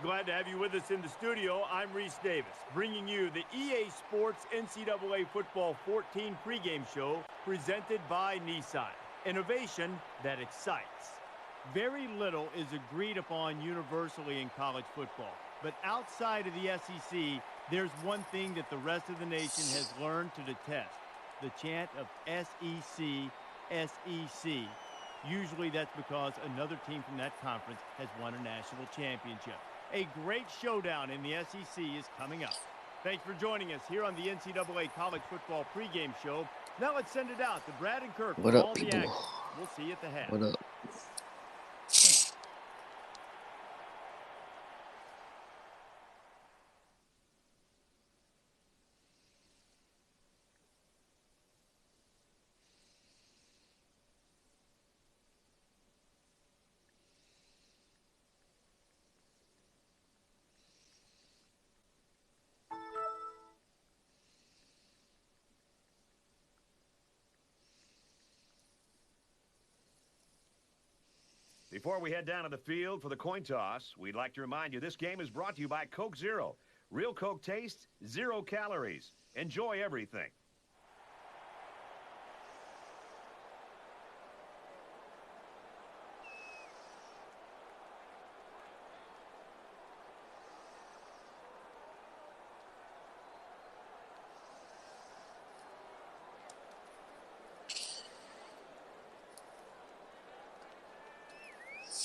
Glad to have you with us in the studio. I'm Reese Davis, bringing you the EA Sports NCAA Football 14 pregame show presented by Nissan. Innovation that excites. Very little is agreed upon universally in college football. But outside of the SEC, there's one thing that the rest of the nation has learned to detest. The chant of SEC, SEC. Usually that's because another team from that conference has won a national championship. A great showdown in the SEC is coming up. Thanks for joining us here on the NCAA College Football pregame show. Now let's send it out to Brad and Kirk What for up, all the people? action. We'll see you at the half. What up? Before we head down to the field for the coin toss, we'd like to remind you this game is brought to you by Coke Zero. Real Coke taste, 0 calories. Enjoy everything.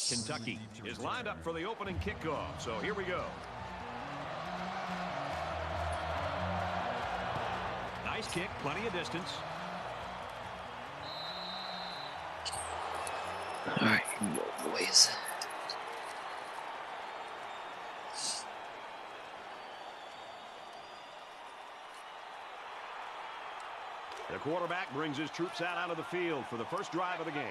Kentucky is lined up for the opening kickoff, so here we go. Nice kick, plenty of distance. All right, here we go, boys. The quarterback brings his troops out onto the field for the first drive of the game.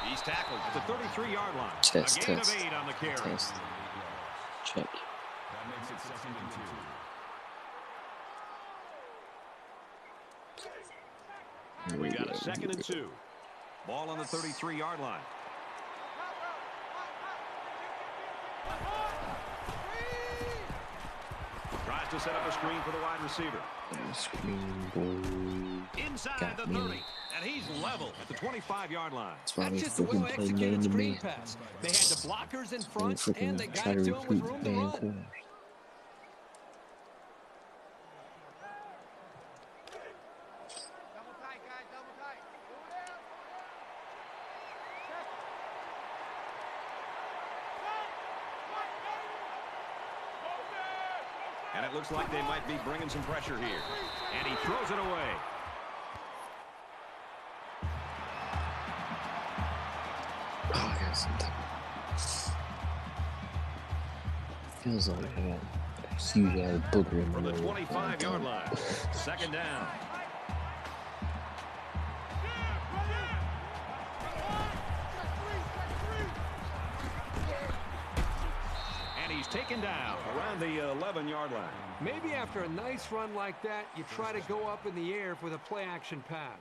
He's tackled at the 33-yard line. Test, a gain test. of 8 on the carry. Test. Check. That makes it 2nd and 2. We got a 2nd and 2. Ball on the 33-yard line. Tries to set up a screen for the wide receiver. Screen ball. Inside Got the me. 30. And he's level at the 25-yard line. That's why That's we just the fucking well play executed man to screen man. pass. They had the blockers in We front, and they freaking got try to it to him with recruit room to man run. corners. And it looks like they might be bringing some pressure here. And he throws it away. Oh, I got something. Feels like I got a huge ass booger in my From the nose. 25-yard line. 2nd down. And he's taken down around the 11-yard line. Maybe after a nice run like that, you try to go up in the air with a play-action pass.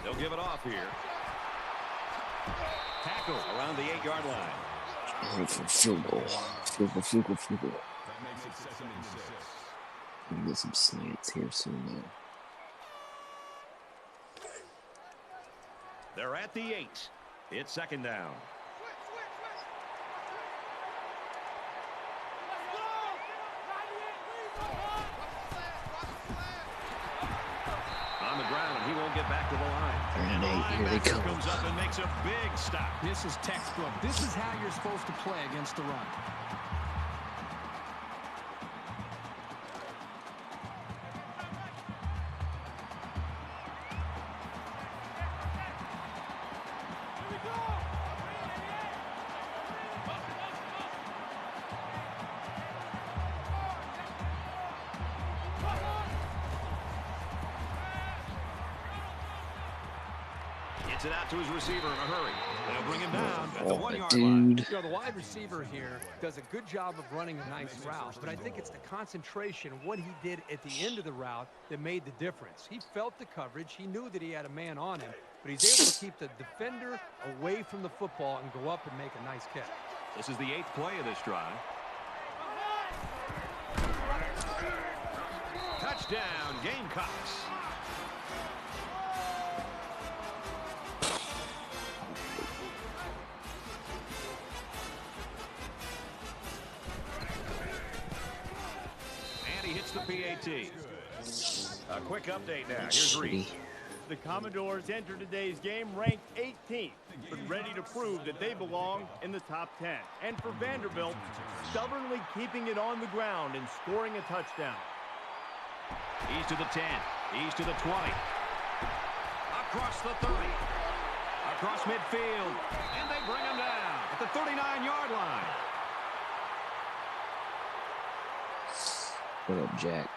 They'll give it off here. Tackle around the 8-yard line. Oh, for field goal. Field goal. That makes it 2nd and 6. I'm gonna get some slants here soon, though. They're at the 8. It's 2nd down. On the ground, and he won't get back to the line. 3rd and 8, here they Linebacker come. comes up and makes a big stop. This is textbook. This is how you're supposed to play against the run. Gets it out to his receiver in a hurry. They'll bring him down at the 1-yard dude. line. You know, the wide receiver here does a good job of running a nice route, but I think it's the concentration, what he did at the end of the route that made the difference. He felt the coverage. He knew that he had a man on him, but he's able to keep the defender away from the football and go up and make a nice catch. This is the 8th play of this drive. Touchdown, Gamecocks. And he hits the PAT. A quick update now. Here's Reese. The Commodores enter today's game ranked 18th, but ready to prove that they belong in the top 10. And for Vanderbilt, stubbornly keeping it on the ground and scoring a touchdown. He's to the 10. He's to the 20. Across the 30. Across midfield. And they bring him down at the 39-yard line. What up, Jack?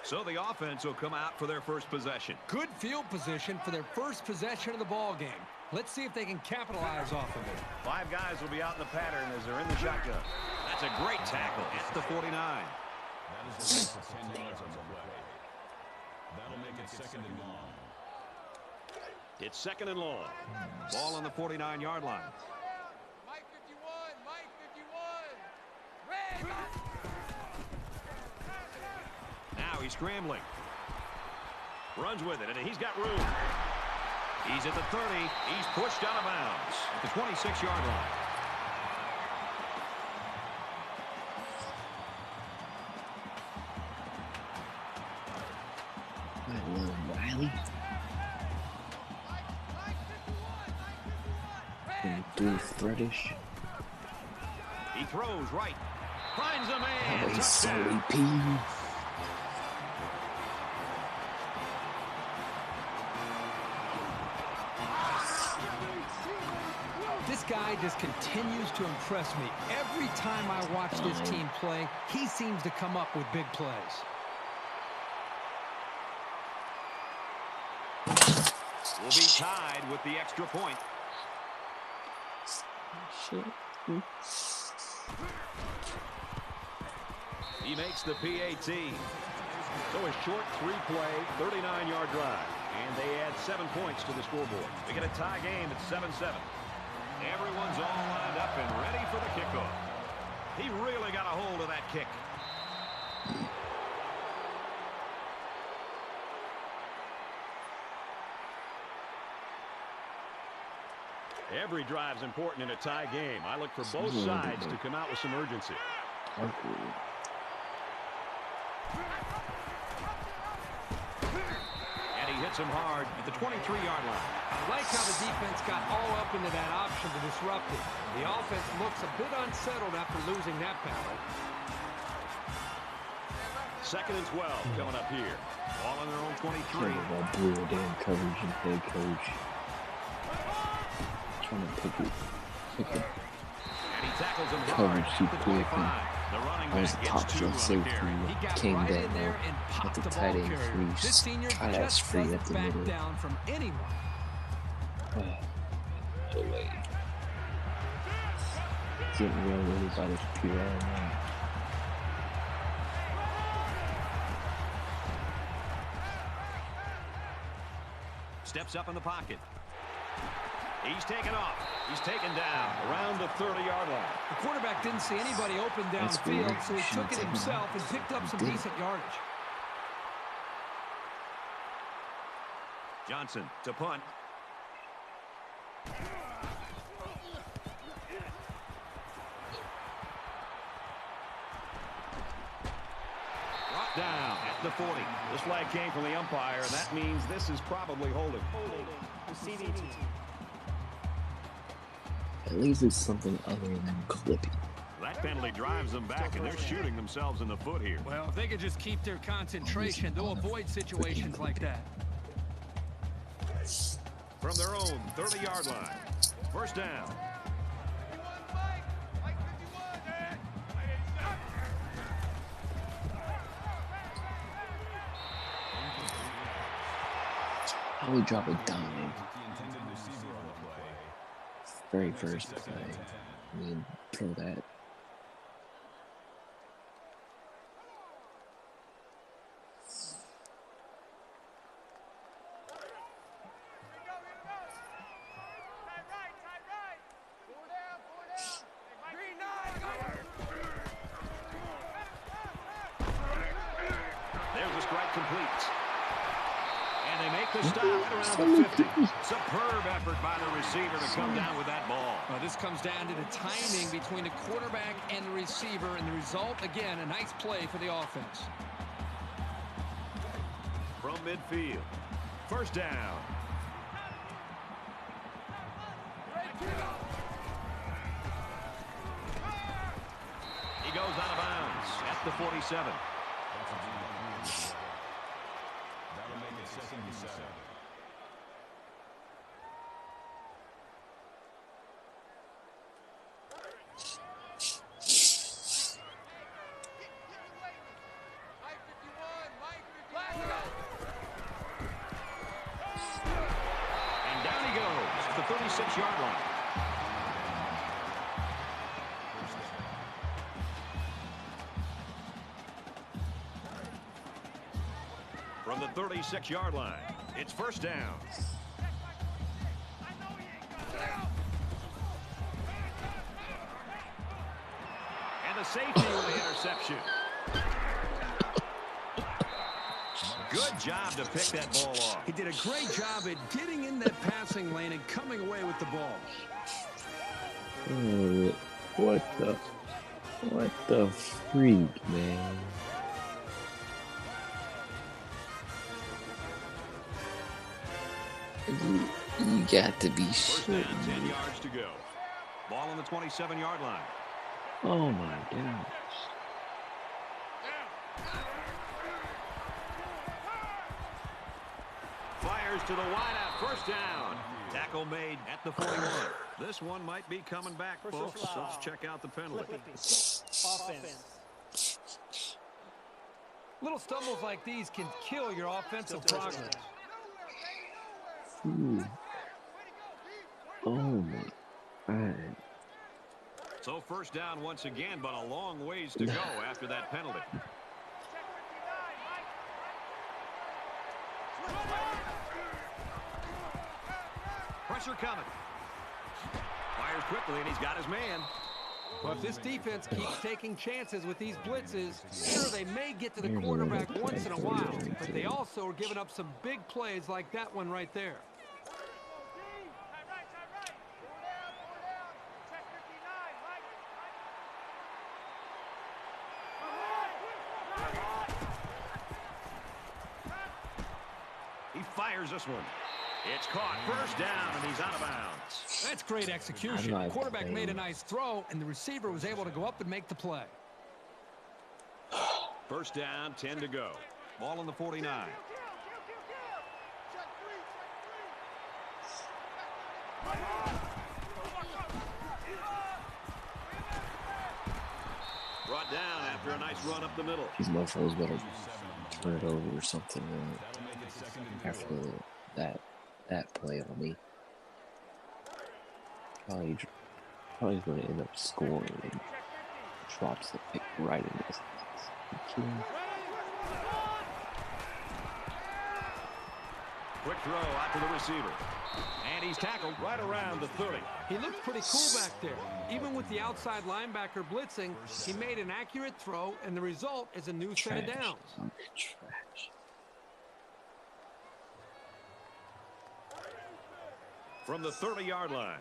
So the offense will come out for their first possession. Good field position for their first possession of the ball game. Let's see if they can capitalize off of it. 5 guys will be out in the pattern as they're in the shotgun. That's a great tackle. It's the 49. That is a loss of 10 yards on the play. That'll make it 2nd and long. It's 2nd and long. Ball on the 49-yard line. Mike 51, Mike 51. Red. Now he's scrambling. Runs with it, and he's got room. He's at the 30. He's pushed out of bounds at the 26-yard line. I love Riley. And through threadish. He throws right. Finds a man. Oh, he's so Touchdown. EP. This guy just continues to impress me. Every time I watch this team play, he seems to come up with big plays. Will be tied with the extra point. Shit. He makes the PAT. So a short 3-play, 39-yard drive. And they add 7 points to the scoreboard. We get a tie game at 7-7. Everyone's all lined up and ready for the kickoff. He really got a hold of that kick. Every drive's important in a tie game. I look for both sides to come out with some urgency. And he hits him hard at the 23-yard line. I like how the defense got all up into that option to disrupt it. The offense looks a bit unsettled after losing that battle. 2nd and 12 coming up here. All on their own 23. I blew a damn coverage and head coach. Trying to pick it. And he tackles him hard Coverage too at the quick. 25. The running I was back the gets top 2 shot on the safety. carry. He got Came right down in there and at popped the the tight ball end carrier. freeze. This senior Tight ass just free at doesn't the back middle. down from anyone. So late. Getting real really by the computer. I don't know. Steps up in the pocket. He's taken off. He's taken down around the 30-yard line. The quarterback didn't see anybody open That's downfield, weird. so he Should've took it taken himself and picked up some did. decent yardage. Johnson to punt. Brought down at the 40. This flag came from the umpire, and that means this is probably holding. At least it's something other than clipping. That penalty drives them back, and they're shooting themselves in the foot here. Well, if they could just keep their concentration, they'll avoid situations like that. From their own 30-yard line. First down. I would drop a dime. The intended receiver on the play. Very first play. I mean, throw that. There's a strike complete. And they make the stop at around the 50. Superb effort by the receiver to come down with that ball. Well, this comes down to the timing between the quarterback and the receiver, and the result, again, a nice play for the offense. From midfield. First down. He goes out of bounds at the 47. That'll make it 2nd and 7. And down he goes at the 36-yard line. From the 36-yard line, it's first down. And the safety with the interception. Good job to pick that ball off. He did a great job at getting in that passing lane and coming away with the ball. Oh, what the freak, man? You got to be First shitting down, 10 me. yards to go. Ball on the 27-yard line. Oh my gosh. Fires to the wideout. First down. Tackle made at the 41. This one might be coming back, folks. Let's check out the penalty. Offense. Little stumbles like these can kill your offensive progress. Ooh. Oh my God. So first down once again, but a long ways to go after that penalty. Pressure coming. Fires quickly, and he's got his man. Well, if this defense keeps taking chances with these blitzes, sure, they may get to the quarterback once in a while, but they also are giving up some big plays like that one right there. He fires this one. It's caught. First down, and he's out of bounds. That's great execution. The quarterback made a nice throw, and the receiver was able to go up and make the play. First down, 10 to go. Ball on the 49. Brought down after a nice run up the middle. These motherfuckers better turn it over or something That'll make it 2nd and 10. after that play on me. Probably going to end up scoring and drops the pick right in his hands. You kidding me? Quick throw out to the receiver. And he's tackled right around the 30. He looked pretty cool back there. Even with the outside linebacker blitzing, he made an accurate throw, and the result is a new set of downs. Trash. From the 30-yard line.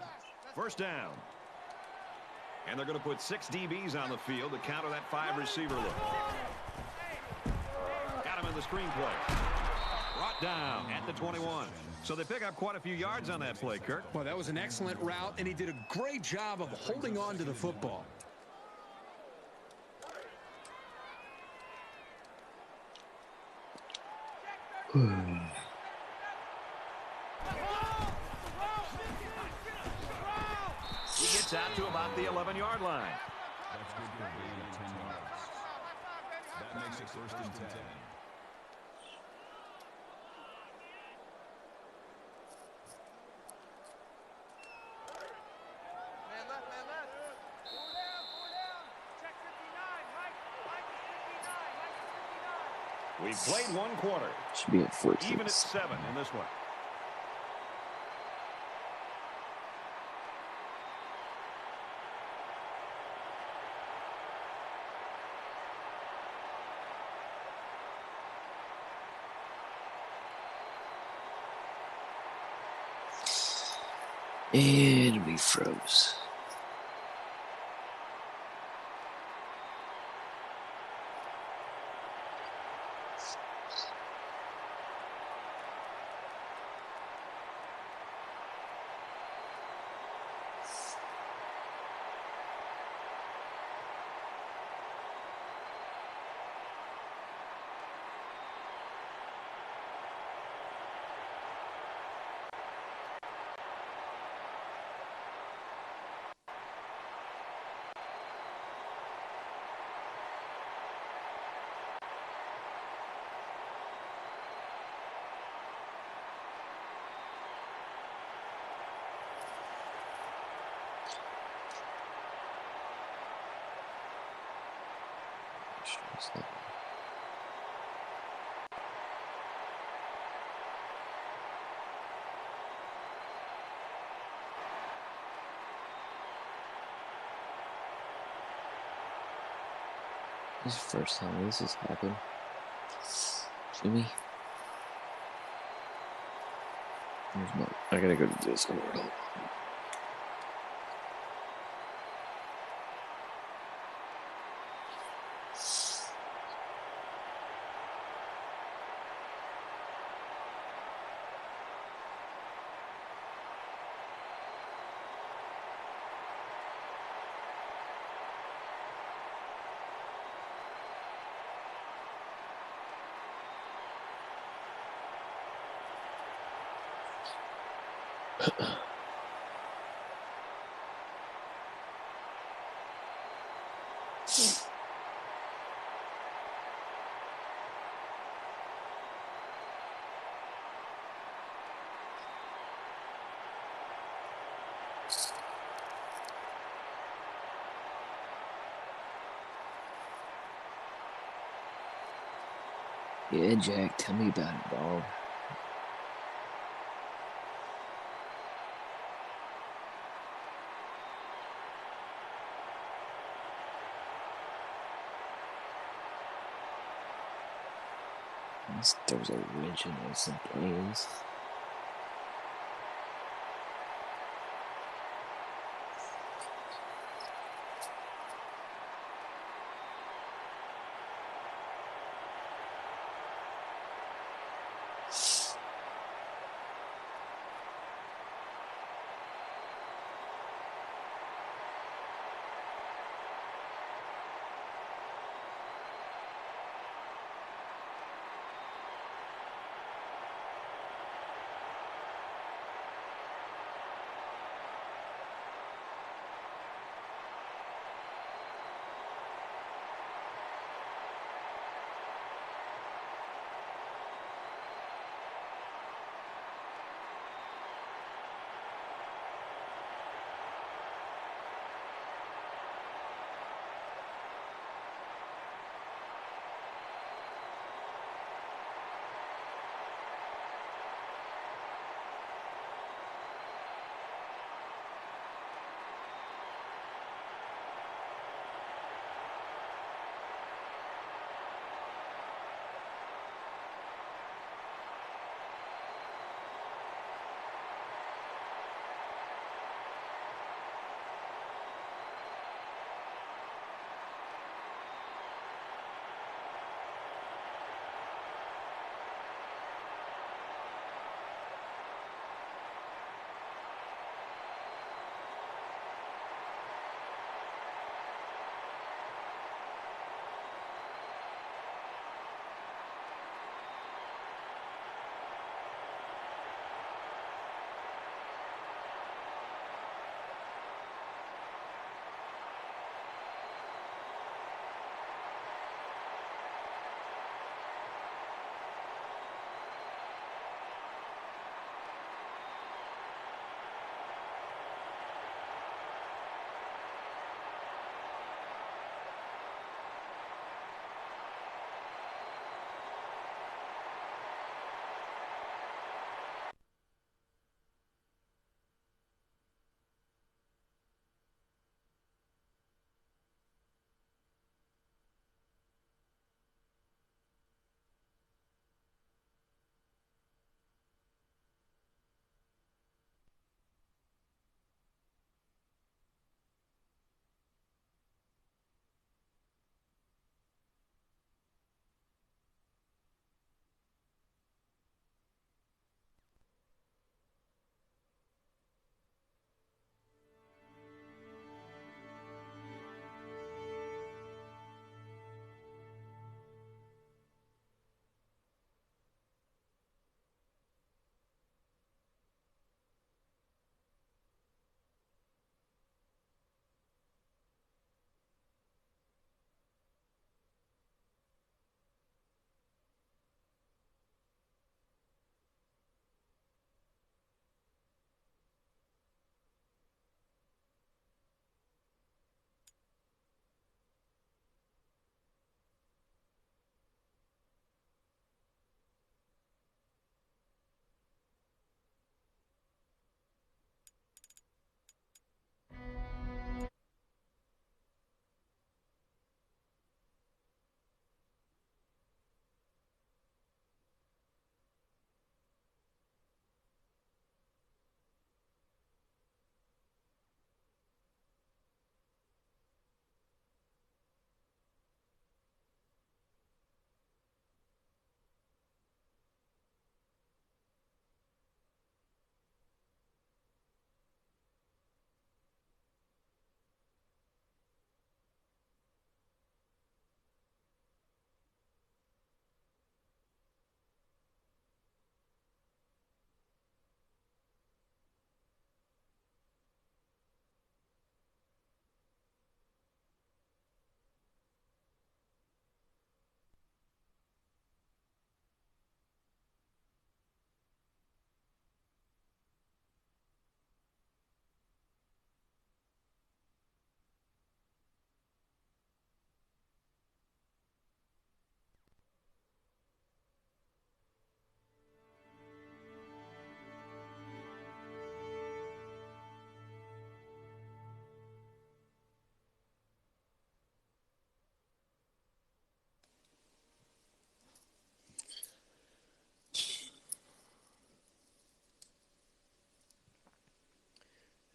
First down. And they're going to put 6 DBs on the field to counter that 5-receiver look. Got him in the screen play. Brought down at the 21. So they pick up quite a few yards on that play, Kirk. Well, that was an excellent route, and he did a great job of holding on to the football. He gets out to about the 11-yard line. That's good for a gain of 10 yards. That makes it 1st and 10. We've played one quarter. Should be at 14. Even at 7 in this one. And we froze. This is the first time this has happened. Jimmy. I gotta go to Discord. Yeah, Jack, tell me about it, dog. There was a wrench in some plans.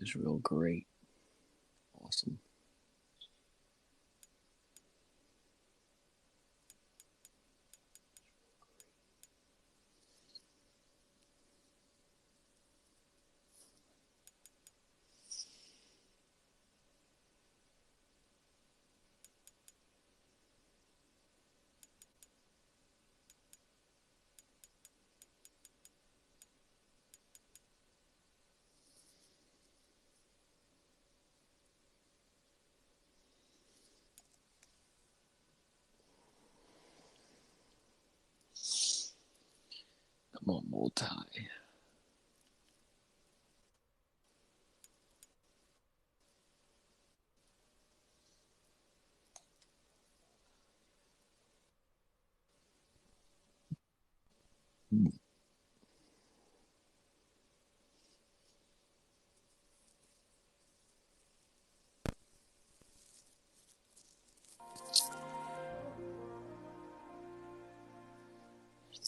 is real great. Awesome. Come on, multi.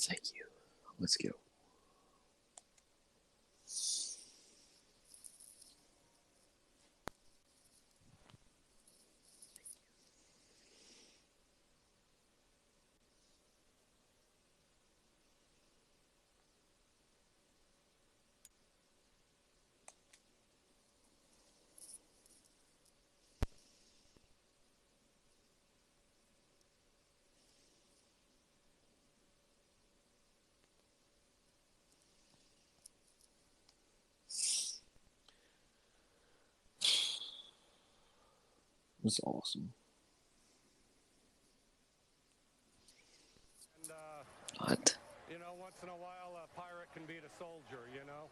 Thank you. Let's go. It was awesome. And, What? you know, once in a while, a pirate can beat a soldier, you know?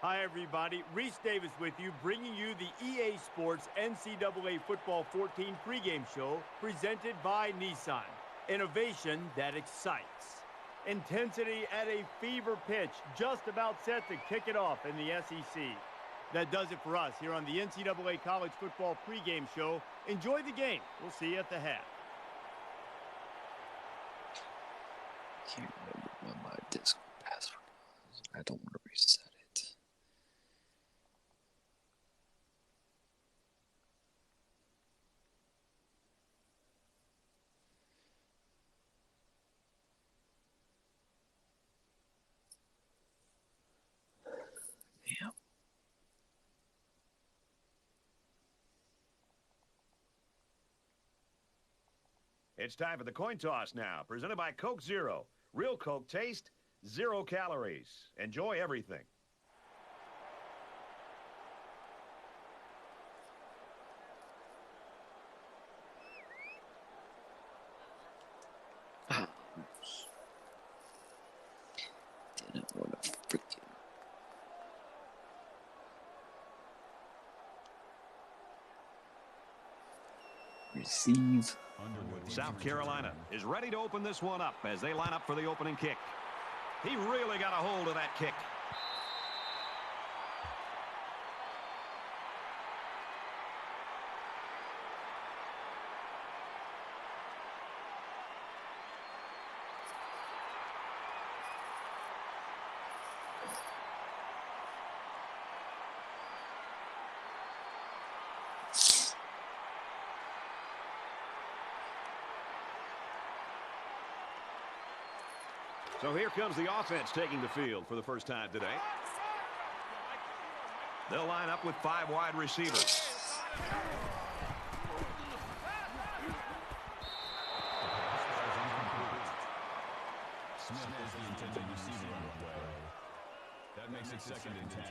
Hi, everybody. Reese Davis with you, bringing you the EA Sports NCAA Football 14 pregame show presented by Nissan. Innovation that excites. Intensity at a fever pitch, just about set to kick it off in the SEC. That does it for us here on the NCAA College Football pregame show. Enjoy the game. We'll see you at the half. Can't remember what my Discord password was. I don't want to reset it. Yeah. It's time for the coin toss now, presented by Coke Zero. Real Coke taste, 0 calories. Enjoy everything. Didn't want to freaking receive. South Carolina is ready to open this one up as they line up for the opening kick. He really got a hold of that kick. So here comes the offense taking the field for the first time today. They'll line up with 5 wide receivers. Smith is the intended receiver on the play. That makes it 2nd and 10.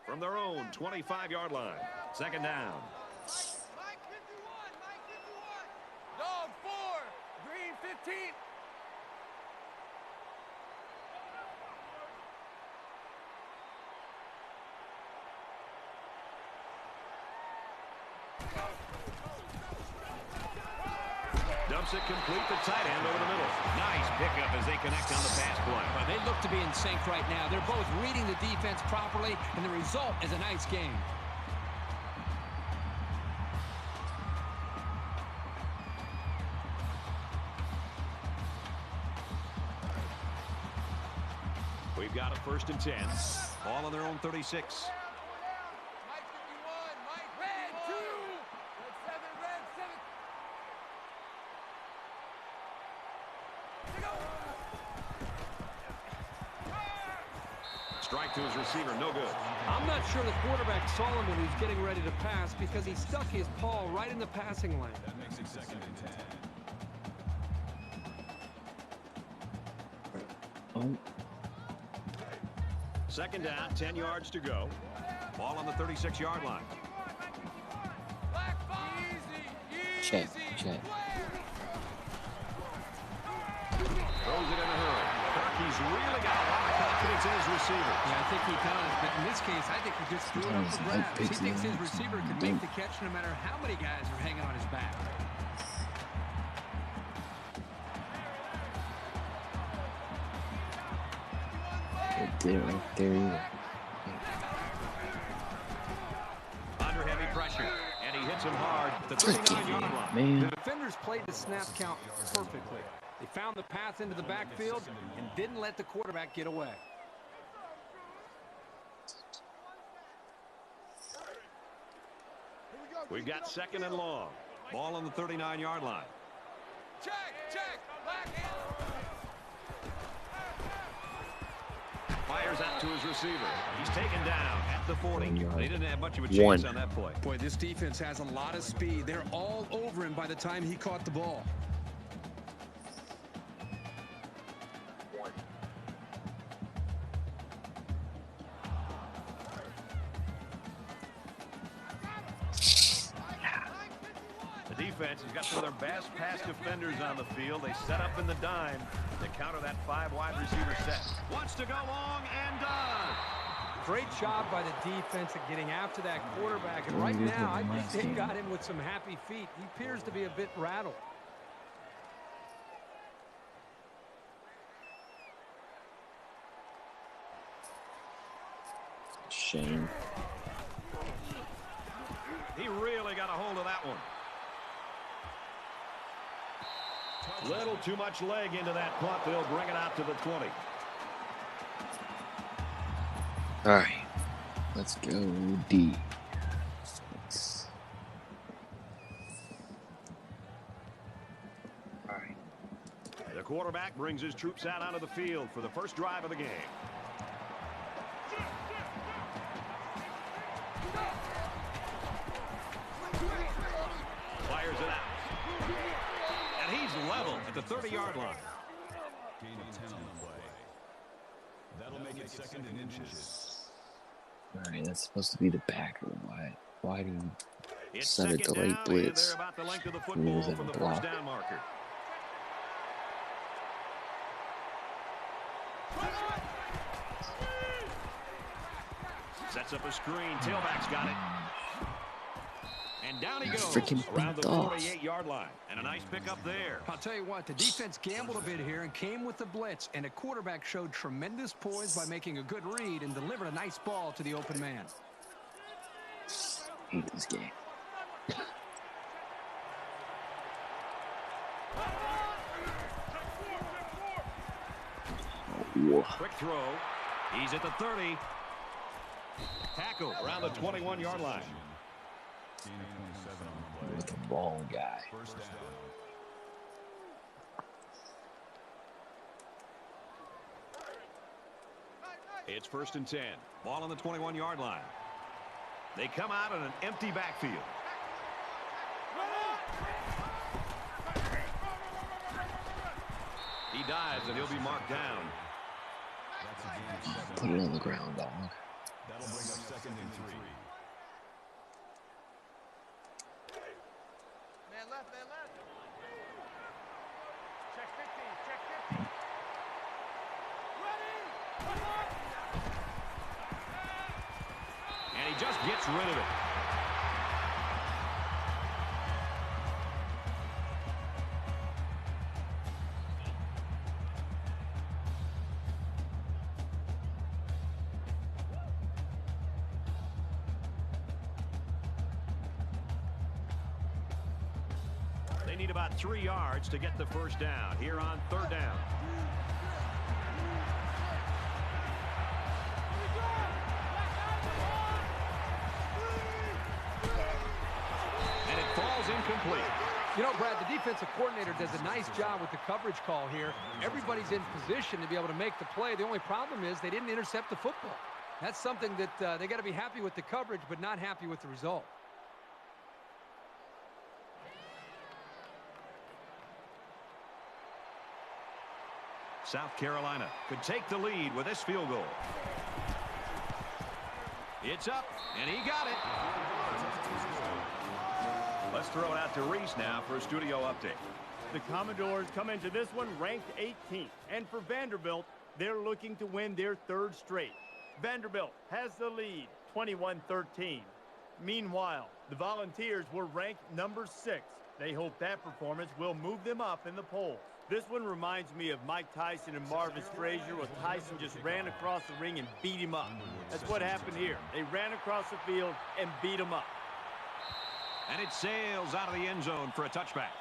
From their own 25-yard line. 2nd down. Mike 51, Mike 51. Dog 4, green 15. Dumps it complete to tight end over the middle. Nice pickup as they connect on the pass play. Well, they look to be in sync right now. They're both reading the defense properly, and the result is a nice game. We've got a 1st and 10. Ball on their own 36. Mike 51, Mike red 2. Red 7, red 7. Strike to his receiver, no good. I'm not sure the quarterback saw him when he was getting ready to pass because he stuck his paw right in the passing lane. That makes it 2nd and 10. Oh, 2nd down, 10 yards to go. Ball on the 36-yard line. check. Throws it in a hurry. He's really got a lot of confidence in his receiver. Yeah, I think he does, but in this case, I think he just threw it up for grabs. He thinks his receiver can make the catch no matter how many guys are hanging on his back. It did right there either. Under heavy pressure, and he hits him hard at the Freaking 39-yard line. man. The defenders played the snap count perfectly. They found the path into the backfield and didn't let the quarterback get away. We've got 2nd and long. Ball on the 39-yard line. Check, check, back Fires out to his receiver. He's taken down at the 40. 1 yard. They didn't have much of a chance on that play. Boy, this defense has a lot of speed. They're all over him by the time he caught the ball. defense has got some of their best pass defenders on the field. They set up in the dime to counter that 5 wide receiver set. Wants to go long and done. Great job by the defense at getting after that quarterback. And right now, I think they got him with some happy feet. He appears to be a bit rattled. Shame. He really got a hold of that one. Little too much leg into that punt. They'll bring it out to the 20. All right, let's go D. All right. The quarterback brings his troops out onto the field for the first drive of the game. Fires it out. And he's level at the 30-yard line. Gain of 10 on the play. That'll make it 2nd and inches. All right, that's supposed to be the backer. Why do you It's set a second delayed down, blitz? and they're about the length of the He football was in from the the block. first down marker. Sets up a screen. Tailback's got it. And down he goes Freaking around the picked off. 48-yard line. And a nice pickup there. I'll tell you what, the defense gambled a bit here and came with the blitz, and the quarterback showed tremendous poise by making a good read and delivered a nice ball to the open man. Hate this game. Oh, Quick throw. He's at the 30. Tackle around the 21-yard line. Gain of 27 on the play. with the wrong guy. First down. It's 1st and 10. Ball on the 21-yard line. They come out in an empty backfield. He dives, and he'll be marked down. That's a gain of 7. Put it on the ground, dog. That'll bring up 2nd and 3. Man left, man left. Check 15, check 15. Ready? And he just gets rid of it. They need about 3 yards to get the first down here on 3rd down. And it falls incomplete. You know, Brad, the defensive coordinator does a nice job with the coverage call here. Everybody's in position to be able to make the play. The only problem is they didn't intercept the football. That's something that they got to be happy with the coverage, but not happy with the result. South Carolina could take the lead with this field goal. It's up, and he got it. Let's throw it out to Reese now for a studio update. The Commodores come into this one ranked 18th. And for Vanderbilt, they're looking to win their 3rd straight. Vanderbilt has the lead, 21-13. Meanwhile, the Volunteers were ranked number 6. They hope that performance will move them up in the polls. This one reminds me of Mike Tyson and Marvis Frazier, where Tyson just ran across the ring and beat him up. That's what happened here. They ran across the field and beat him up. And it sails out of the end zone for a touchback.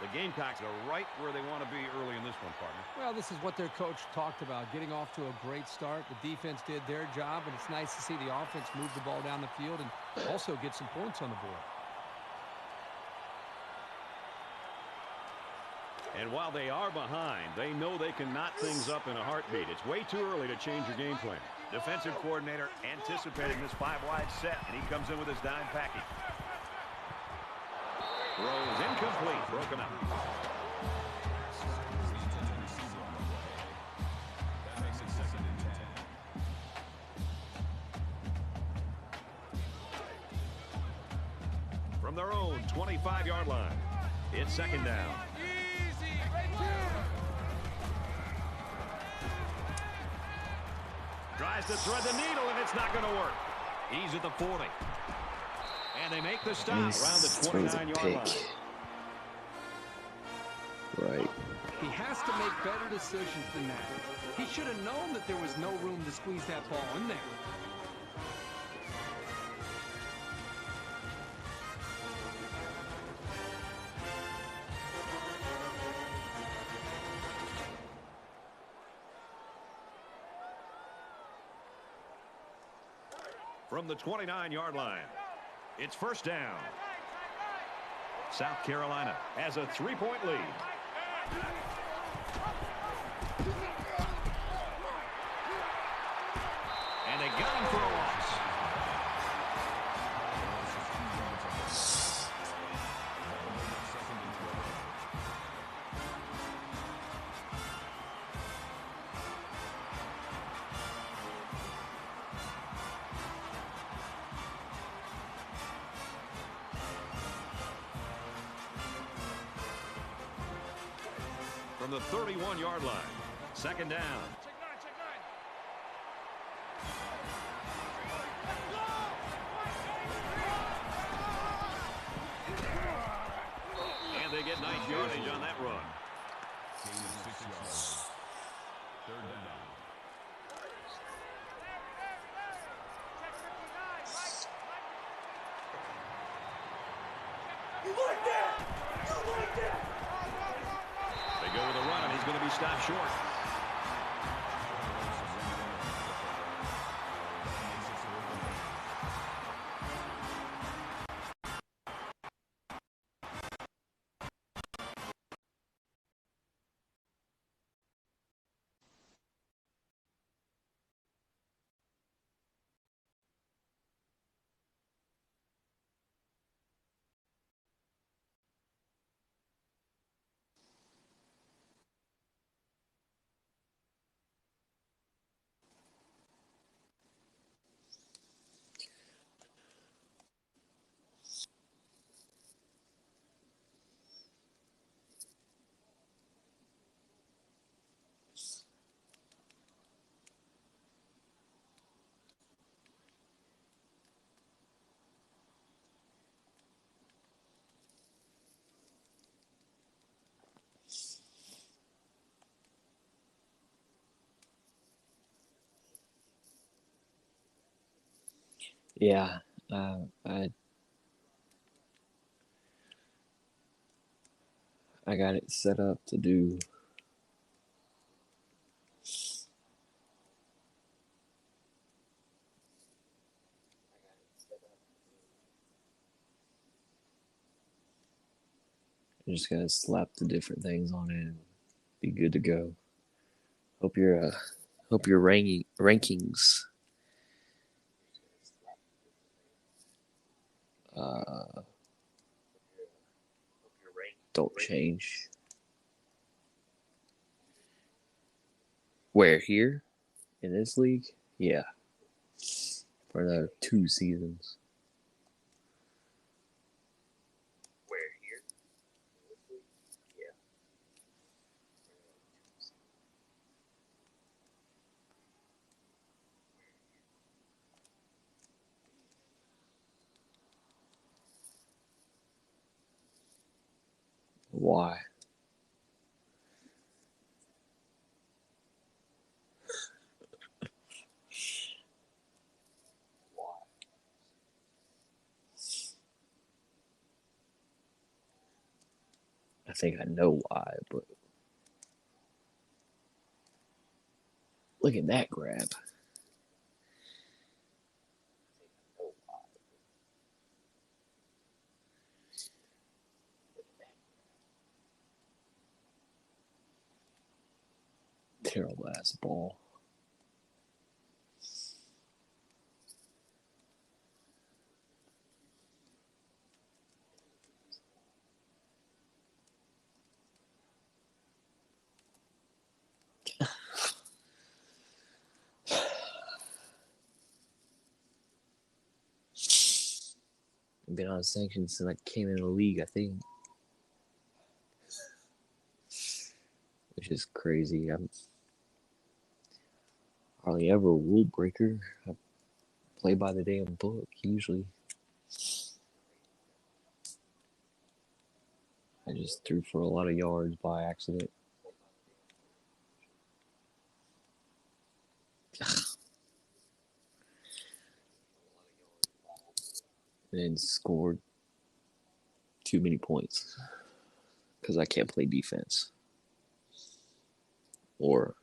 The Gamecocks are right where they want to be early in this one, partner. Well, this is what their coach talked about, getting off to a great start. The defense did their job, and it's nice to see the offense move the ball down the field and also get some points on the board. And while they are behind, they know they can knot things up in a heartbeat. It's way too early to change your game plan. Defensive coordinator anticipating this 5-wide set, and he comes in with his dime package. Throws incomplete, broken up. That makes it 2nd and 10. from their own 25-yard line. It's second down. Tries to thread the needle, and it's not going to work. He's at the 40. And they make the stop around the 29-yard line. Right. He has to make better decisions than that. He should have known that there was no room to squeeze that ball in there. From the 29-yard line, it's first down. South Carolina has a 3-point lead. And they got him for a loss. From the 31-yard line, second down. And they get nice yardage on that run. Gain of 6 yards. Third down. They go with a run, and he's going to be stopped short. Yeah, I got it set up to do. I'm just gonna slap the different things on it and be good to go. Hope your rankings don't change. Where, here in this league? Yeah, for another 2 seasons. Why? I think I know why, but look at that grab. Terrible ass ball. been on sanctions since I came in the league, I think. Which is crazy. I'm hardly ever a rule breaker. I play by the damn book, usually. I just threw for a lot of yards by accident. And scored too many points because I can't play defense or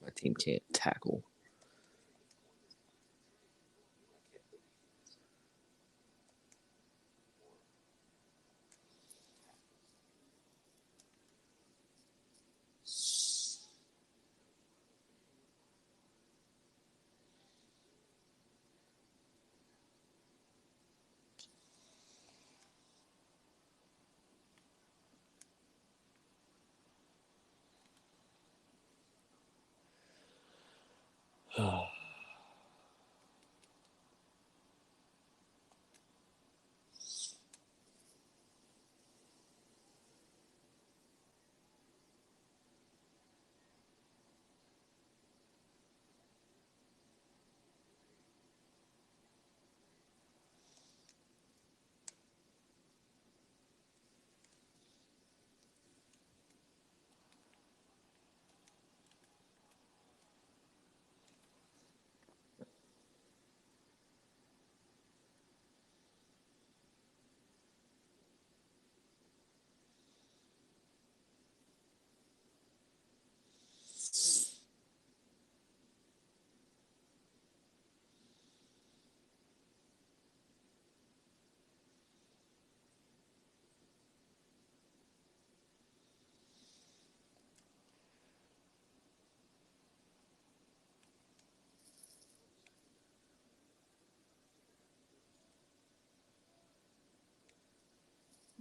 my team can't tackle.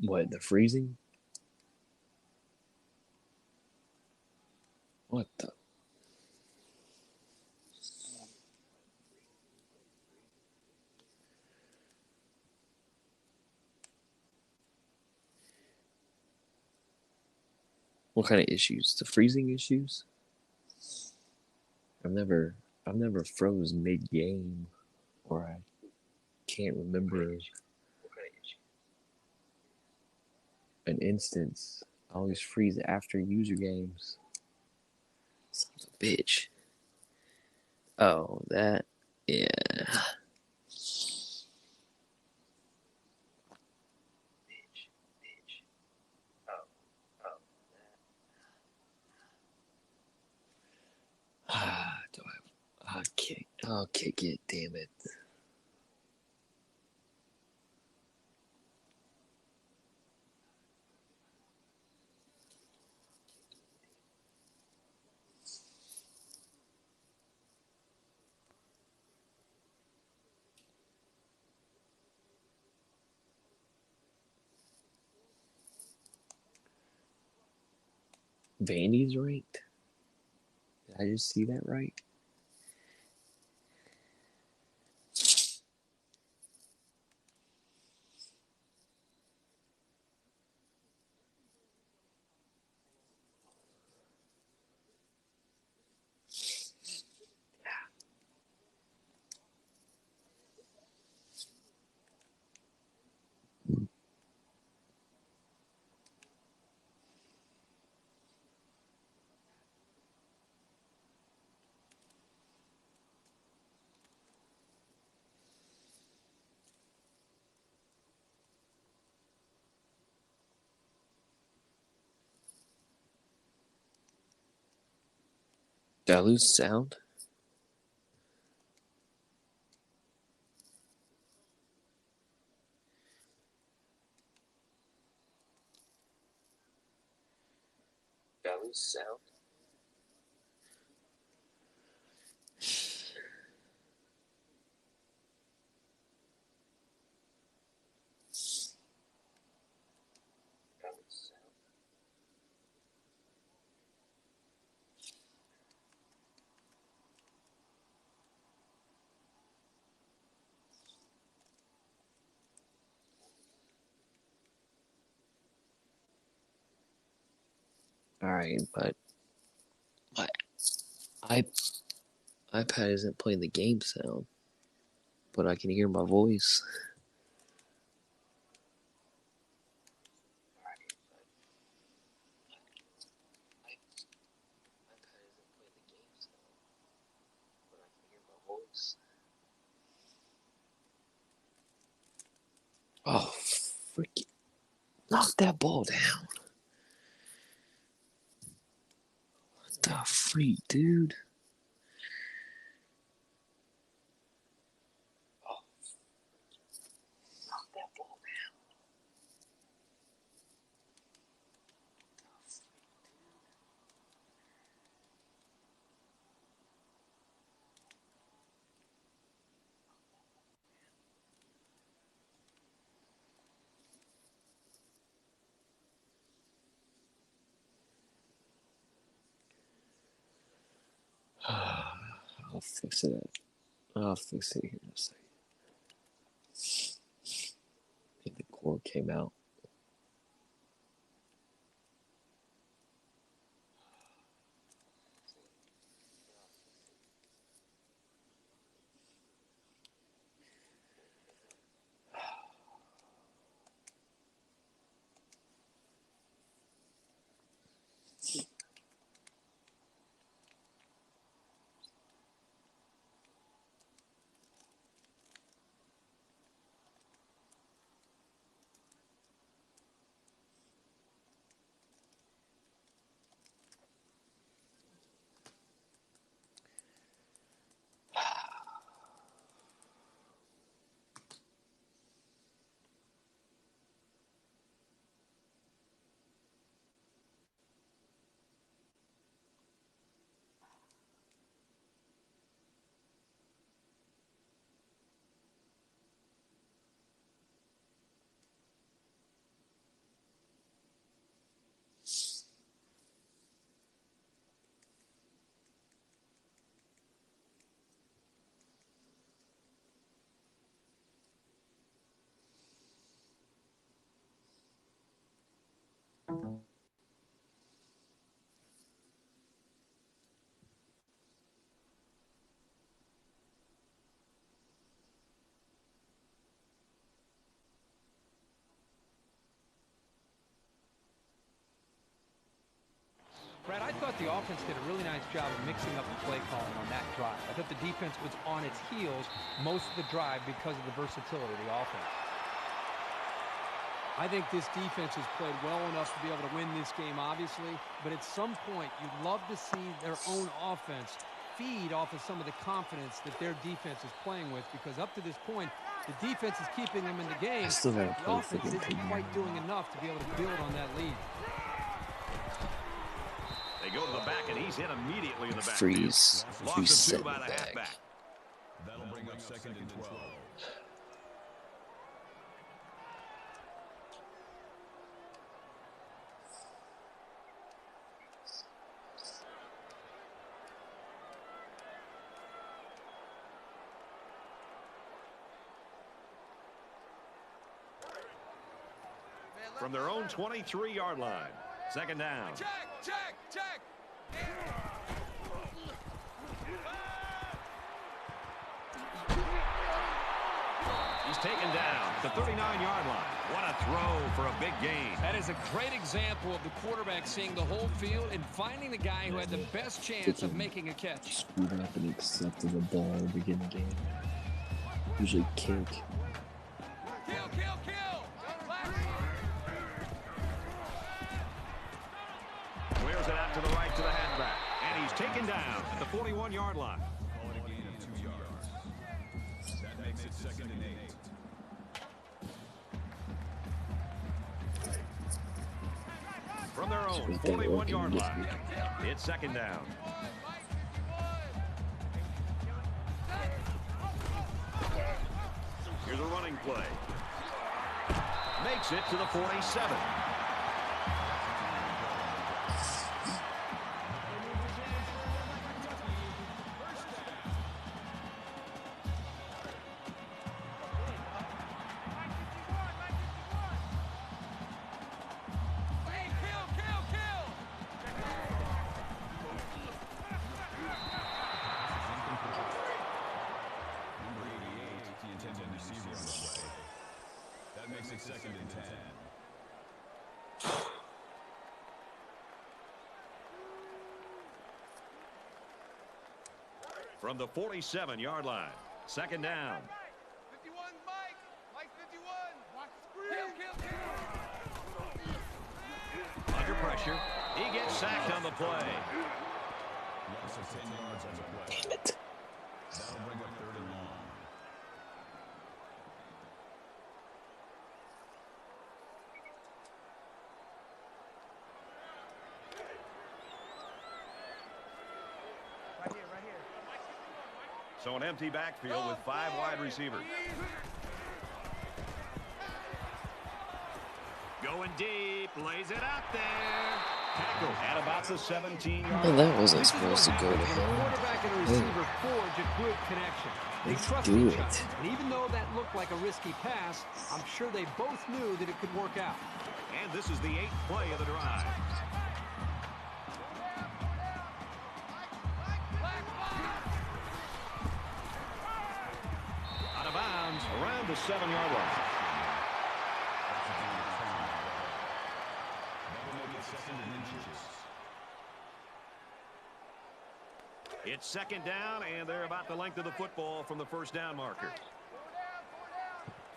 What, the freezing? What the? What kind of issues? The freezing issues? I've never froze mid game, or I can't remember an instance. I always freeze after user games. Son of a bitch. Oh, that, yeah. I'll kick it, damn it. Vandy's ranked? Did I just see that right? Did I lose sound? Did I lose sound? All right, but my iPad isn't playing the game sound, but I can hear my voice. Oh, freaking knock that ball down. What the freak, dude? Knock that ball down. I'll fix it. I'll fix it here in a second. I think the cord came out. Brad, I thought the offense did a really nice job of mixing up the play calling on that drive. I thought the defense was on its heels most of the drive because of the versatility of the offense. I think this defense has played well enough to be able to win this game, obviously, but at some point you'd love to see their own offense feed off of some of the confidence that their defense is playing with, because up to this point, the defense is keeping them in the game. The offense isn't quite doing enough to be able to build on that lead. They go to the back, and he's hit immediately in the back. Freeze. Loss of 2 by the halfback. That'll bring up 2nd and 12. From their own 23-yard line. 2nd down. Check. He's taken down at the 39-yard line. What a throw for a big gain. That is a great example of the quarterback seeing the whole field and finding the guy who had the best chance of making a catch. Screwed up and accepted the ball to begin the game. Usually kick. Kill. Clears it out to the right to the halfback. And he's taken down at the 41-yard line. Call it a gain of 2 yards. That makes it 2nd and 8. From their own 41-yard line. It's 2nd down. Here's a running play. Makes it to the 47. make it 2nd and 10. From the 47-yard line. 2nd down. 51, Mike. Mike 51. Watch the screen. Under pressure. He gets sacked on the play. Loss of 10 yards on the play. Damn it. That'll bring up 3rd and long. So an empty backfield with 5 wide receivers. Going deep, lays it out there. Tackle at about the 17-yard Man, line. that wasn't supposed to go to The him. quarterback and the receiver forge a good connection. They Let's trust do each it. other. And even though that looked like a risky pass, I'm sure they both knew that it could work out. And this is the 8th play of the drive. Out of bounds around the 7-yard line. That'll make it 2nd and inches. It's 2nd down, and they're about the length of the football from the 1st down marker. 4 down.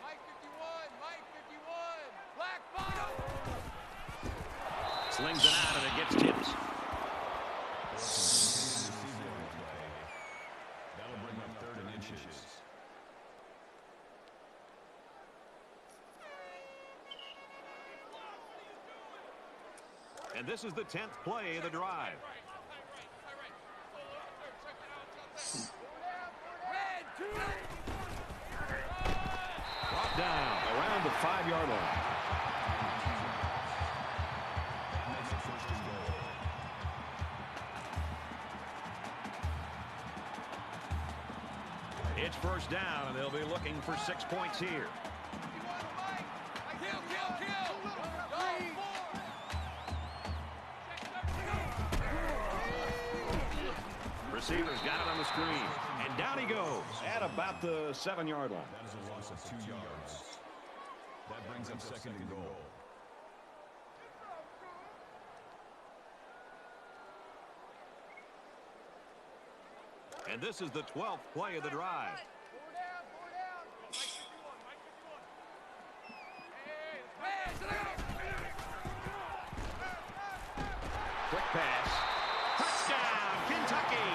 Mike 51. Mike 51. Black bottom. Slings it out, and it gets tipped. That'll bring up 3rd and inches. And this is the 10th play of the drive. Brought down around the 5-yard line. That makes it 1st and goal. It's 1st down, and they'll be looking for 6 points here. Kill, kill, kill. Go, 4. Receivers got it on the screen, and down he goes at about the 7-yard line. That is a loss of 2 yards. That brings up 2nd and goal. And this is the 12th play of the drive. 4 down, 4 down. Mike 51, Mike 51. Quick pass. Touchdown, Kentucky.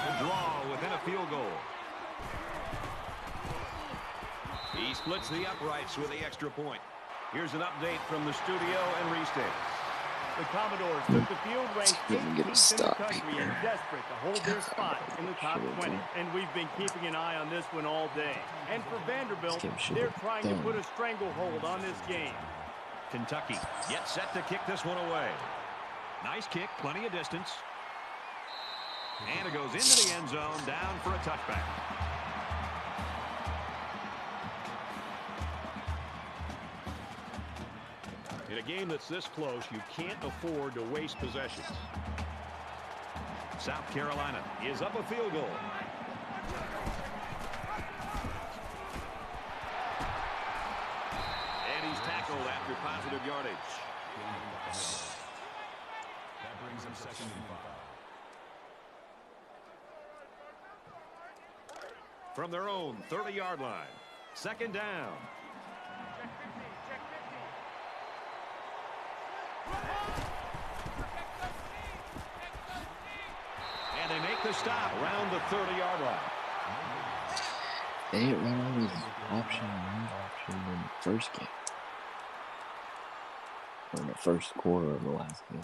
The draw within a field goal. He splits the uprights with the extra point. Here's an update from the studio and Reese Davis. The Commodores took the field ranked Let me get a 18th in the stop country here. and desperate to hold their spot in the top 20. And we've been keeping an eye on this one all day. And for Vanderbilt, This game should they're have trying to done. put a stranglehold on this game. Kentucky gets set to kick this one away. Nice kick, plenty of distance. And it goes into the end zone, down for a touchback. In a game that's this close, you can't afford to waste possessions. South Carolina is up a field goal. And he's tackled after positive yardage. That brings up 2nd and 5. From their own 30-yard line. 2nd down. And they make the stop around the 30-yard line. They didn't run out of option in the first game. Or in the first quarter of the last game.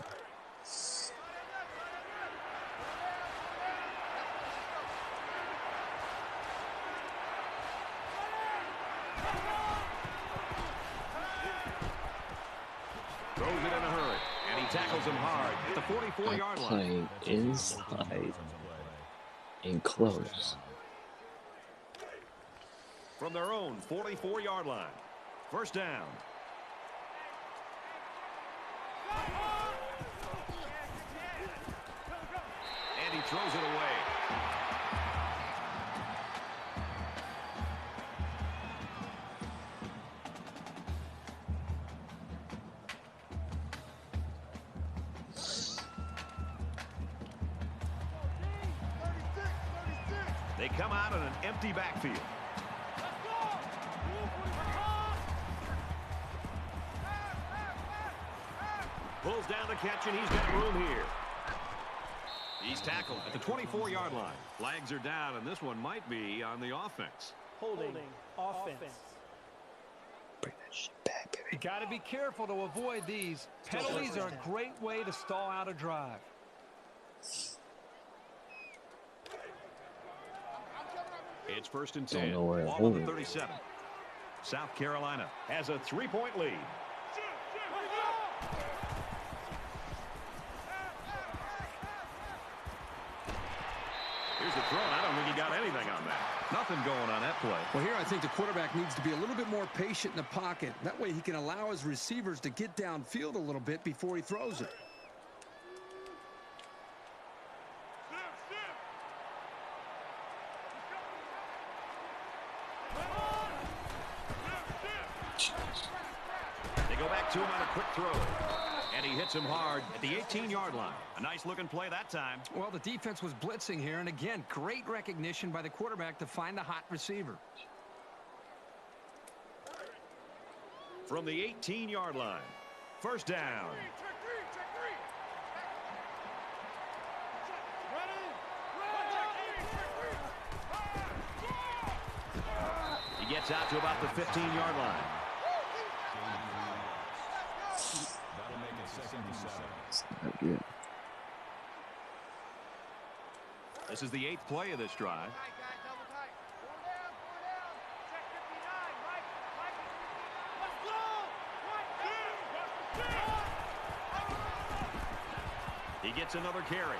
Throws it in a hurry. And he tackles him hard at the 44-yard line. Playing inside and close. From their own 44-yard line. 1st down. throws it away. They come out in an empty backfield. Pulls down the catch, and he's got room here. He's tackled at the 24-yard line. Flags are down, and this one might be on the offense. Holding offense. Bring that shit back, baby. You got to be careful to avoid these. Penalties are a great way to stall out a drive. It's 1st and Don't 10. know where Ball on the 37. South Carolina has a 3-point lead. Here's the throw, and I don't think he got anything on that. Nothing going on that play. Well, here I think the quarterback needs to be a little bit more patient in the pocket. That way he can allow his receivers to get downfield a little bit before he throws it. They go back to him on a quick throw. And he hits him hard at the 18-yard line. A nice-looking play that time. Well, the defense was blitzing here, and again, great recognition by the quarterback to find the hot receiver. From the 18-yard line. First down. He gets out to about the 15-yard line. That'll make it 2nd and 7. It's not good. This is the 8th play of this drive. He gets another carry.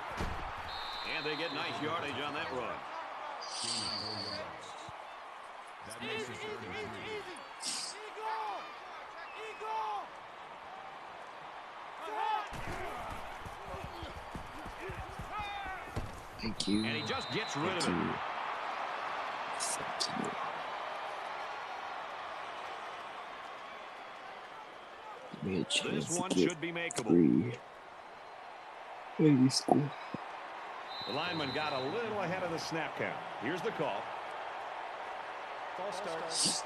And they get nice yardage on that run. That makes it 3rd and 3. Thank you. And he just gets rid of Thank it. you. Thank you. Give me a chance This one to get should be makeable. 3. Maybe score. The lineman got a little ahead of the snap count. Here's the call. False start offense.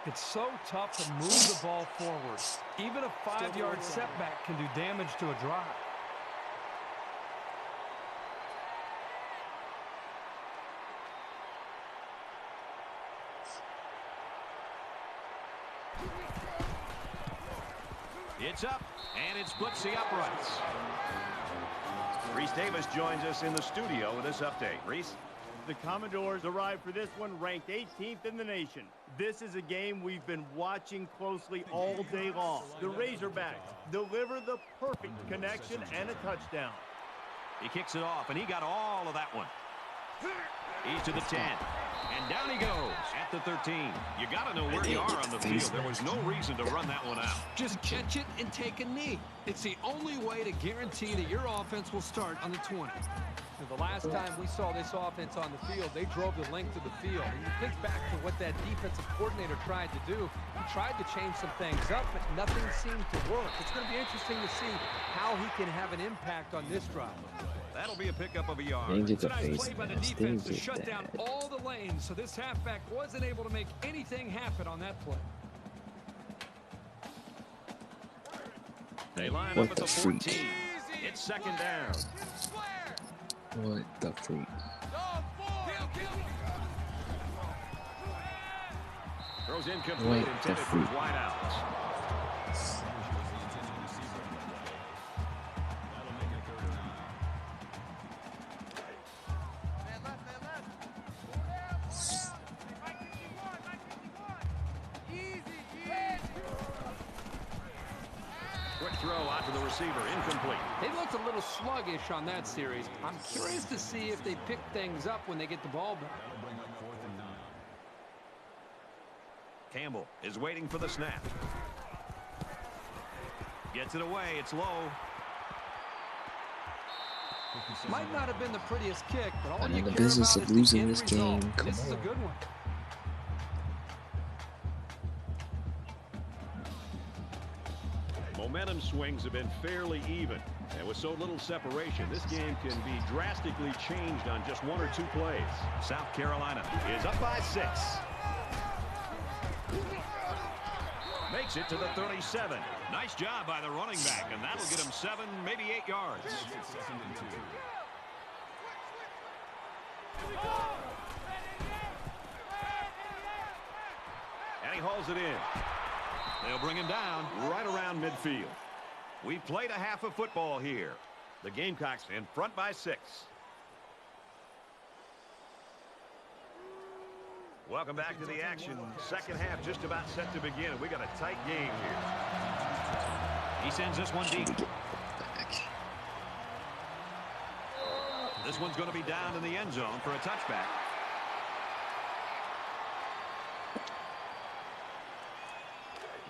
It's so tough to move the ball forward. Even a 5-yard setback can do damage to a drive. It's up, and it splits the uprights. Reese Davis joins us in the studio with this update. Reese? The Commodores arrived for this one ranked 18th in the nation. This is a game we've been watching closely all day long. The Razorbacks deliver the perfect connection and a touchdown. He kicks it off, and he got all of that one. He's to the 10. And down he goes at the 13. You got to know where you are on the field. There was no reason to run that one out. Just catch it and take a knee. It's the only way to guarantee that your offense will start on the 20. The last time we saw this offense on the field, they drove the length of the field. And you think back to what that defensive coordinator tried to do. He tried to change some things up, but nothing seemed to work. It's going to be interesting to see how he can have an impact on this drive. That'll be a pickup of a yard. It's a nice play by the defense to shut down all the lanes, so this halfback wasn't able to make anything happen on that play. They line up at the 14. It's second down. What the freak? Throws incomplete, What intended the for his freak? wide out. That'll make it 3rd and 9. Quick throw out to the receiver, incomplete. They looked a little sluggish on that series. I'm curious to see if they pick things up when they get the ball back. That'll bring up 4th and 9. Campbell is waiting for the snap. Gets it away. It's low. Might not have been the prettiest kick, but all I'm you in the care business about of is the losing end this result. game. And this is a Come good one. Momentum swings have been fairly even. And with so little separation, this game can be drastically changed on just 1 or 2 plays. South Carolina is up by 6. Makes it to the 37. Nice job by the running back, and that'll get him 7, maybe 8 yards. And he hauls it in. They'll bring him down right around midfield. We've played a half of football here. The Gamecocks in front by 6. Welcome back to the action. Second half just about set to begin. We got a tight game here. He sends this one deep. This one's going to be down in the end zone for a touchback.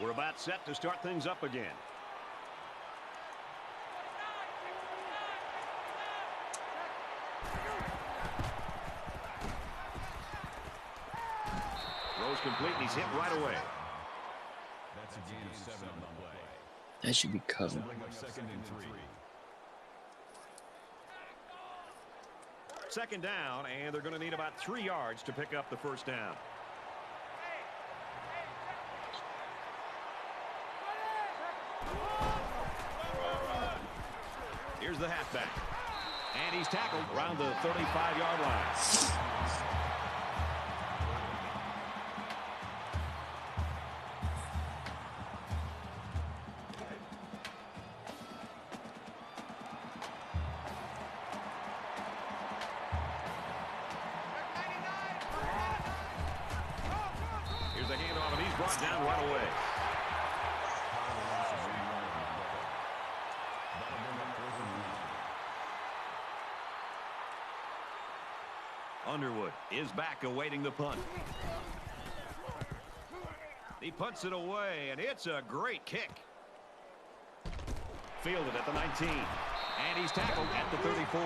We're about set to start things up again. Throws complete, and he's hit right away. That's a gain of 7 on the play. That should be covered. Second and 3. Second down, and they're going to need about 3 yards to pick up the first down. Here's the halfback. And he's tackled around the 35-yard line. Here's the handoff, and he's brought down right away. Underwood is back awaiting the punt. He punts it away, and it's a great kick. Fielded at the 19. And he's tackled at the 34.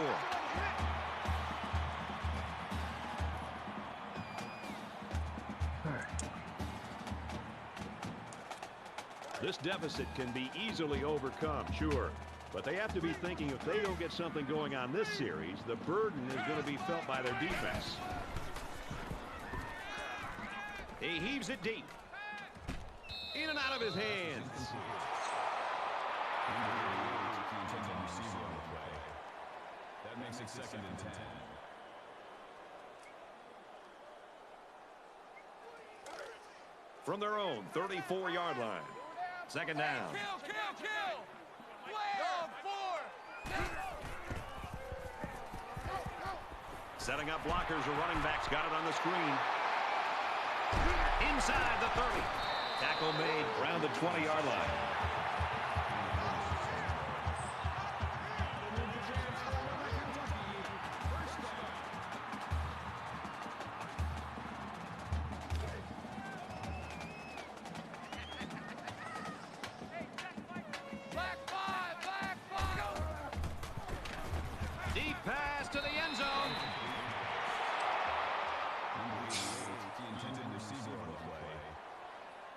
This deficit can be easily overcome, sure. But they have to be thinking if they don't get something going on this series, the burden is going to be felt by their defense. He heaves it deep. In and out of his hands. That makes it second and 10. From their own 34-yard line. Second down. Kill, kill, kill! Setting up blockers, the running back's got it on the screen. Inside the 30. Tackle made around the 20-yard line. Deep pass to the end zone.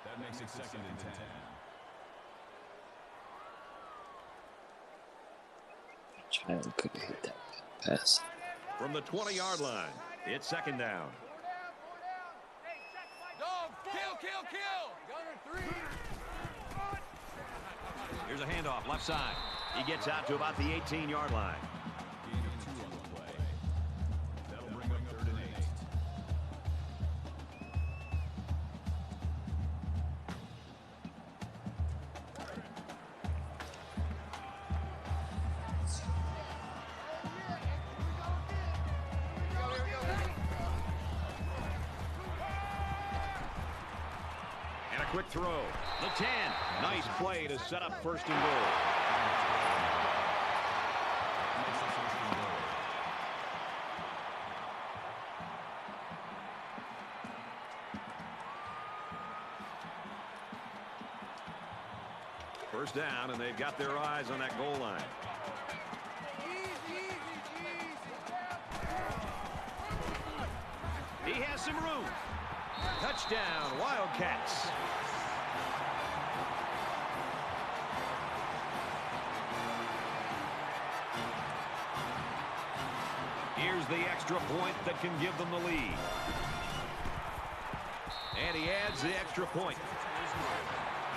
That makes it second and 10. Child could have hit that pass. From the 20-yard line, it's second down. Dog, kill, kill, kill! Gunner 3. Here's a handoff left side. He gets out to about the 18-yard line. Gain of 2 on the play. That'll bring up 3rd and 8. And a quick throw. The 10. Nice play to set up first and goal. First down, and they've got their eyes on that goal line. Easy, easy, He has some room. Touchdown, Wildcats. Here's the extra point that can give them the lead. And he adds the extra point.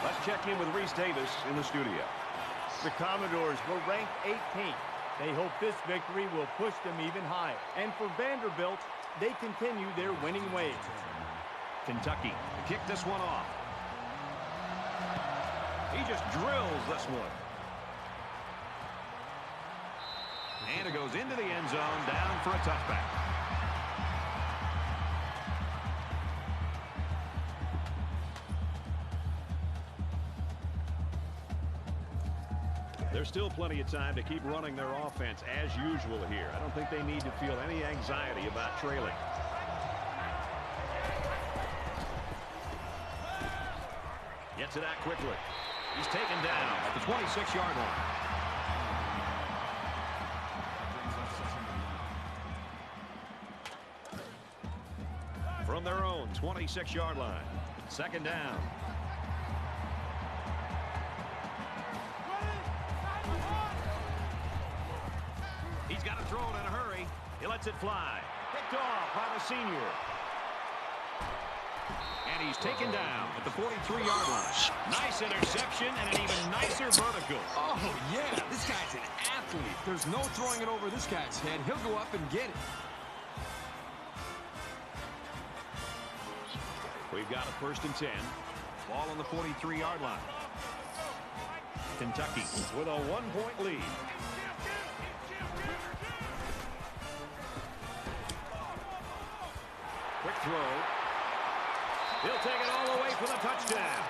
Let's check in with Reese Davis in the studio. The Commodores were ranked 18th. They hope this victory will push them even higher. And for Vanderbilt, they continue their winning ways. Kentucky to kick this one off. He just drills this one. And it goes into the end zone, down for a touchback. There's still plenty of time to keep running their offense as usual here. I don't think they need to feel any anxiety about trailing. Gets it out quickly. He's taken down at the 26-yard line. From their own 26-yard line. Second down. He's got to throw it in a hurry. He lets it fly. Picked off by the senior. And he's taken down at the 43-yard line. Nice interception and an even nicer vertical. Oh, yeah. This guy's an athlete. There's no throwing it over this guy's head. He'll go up and get it. We've got a 1st and 10. Ball on the 43-yard line. Kentucky with a 1-point lead. Quick throw. He'll take it all the way for the touchdown.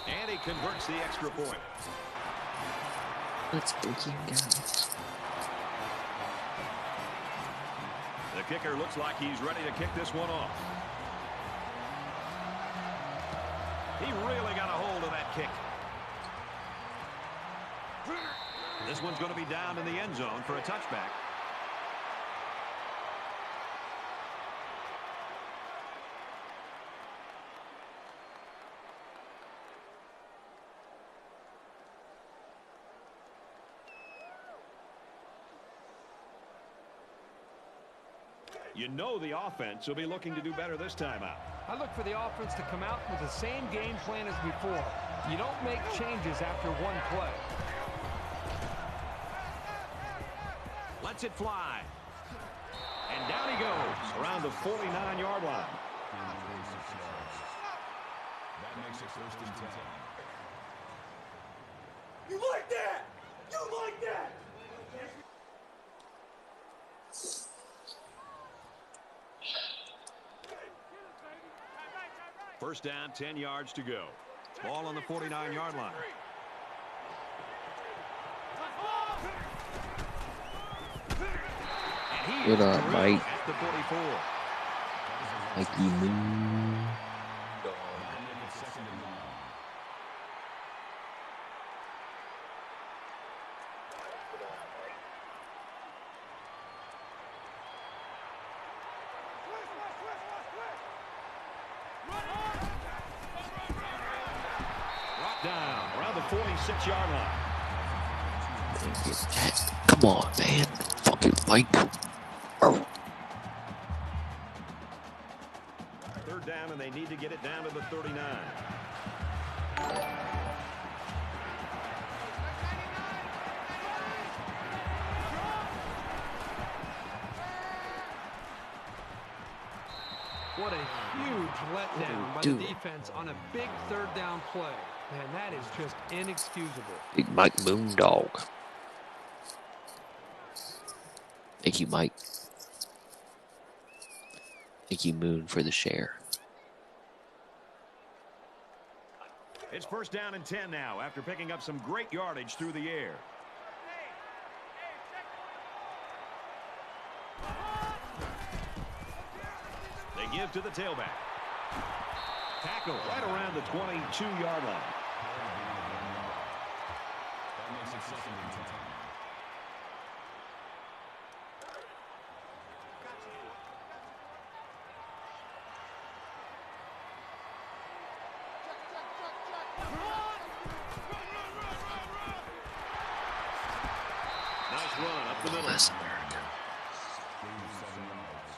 And he converts the extra point. Let's go, guys. The kicker looks like he's ready to kick this one off. He really got a hold of that kick. This one's going to be down in the end zone for a touchback. You know the offense will be looking to do better this time out. I look for the offense to come out with the same game plan as before. You don't make changes after one play. Lets it fly. And down he goes around the 49-yard line. That makes it 1st and 10. You like that? You like that? First down, 10 yards to go. Ball on the 49-yard line. Good on, Mike. At the 44. Mikey Moon. Down around the 46-yard line. Come on, man. Fucking Mike. Oh. Third down, and they need to get it down to the 39. What a huge letdown by the defense on a big 3rd down play. Man, that is just inexcusable. Big Mike Moondog. Thank you, Mike. Thank you, Moon, for the share. It's 1st down and 10 now after picking up some great yardage through the air. give to the tailback. Tackle right around the 22-yard line. That makes it second and 10. Nice run up the middle. Bless America. Gain of 7 yards.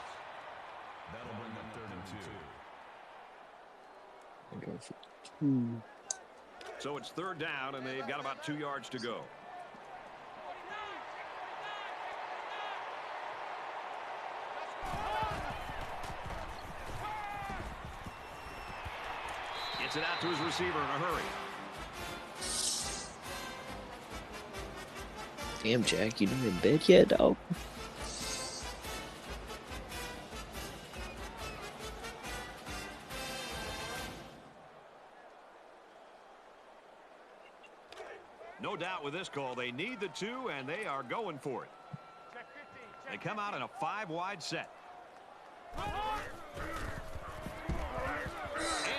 That'll bring up 3rd and 2. I go for 2. So it's 3rd down, and they've got about 2 yards to go. Gets it out to his receiver in a hurry. Damn, Jack, you not in bed yet, dog? No doubt with this call, they need the 2, and they are going for it. They come out in a 5-wide set. And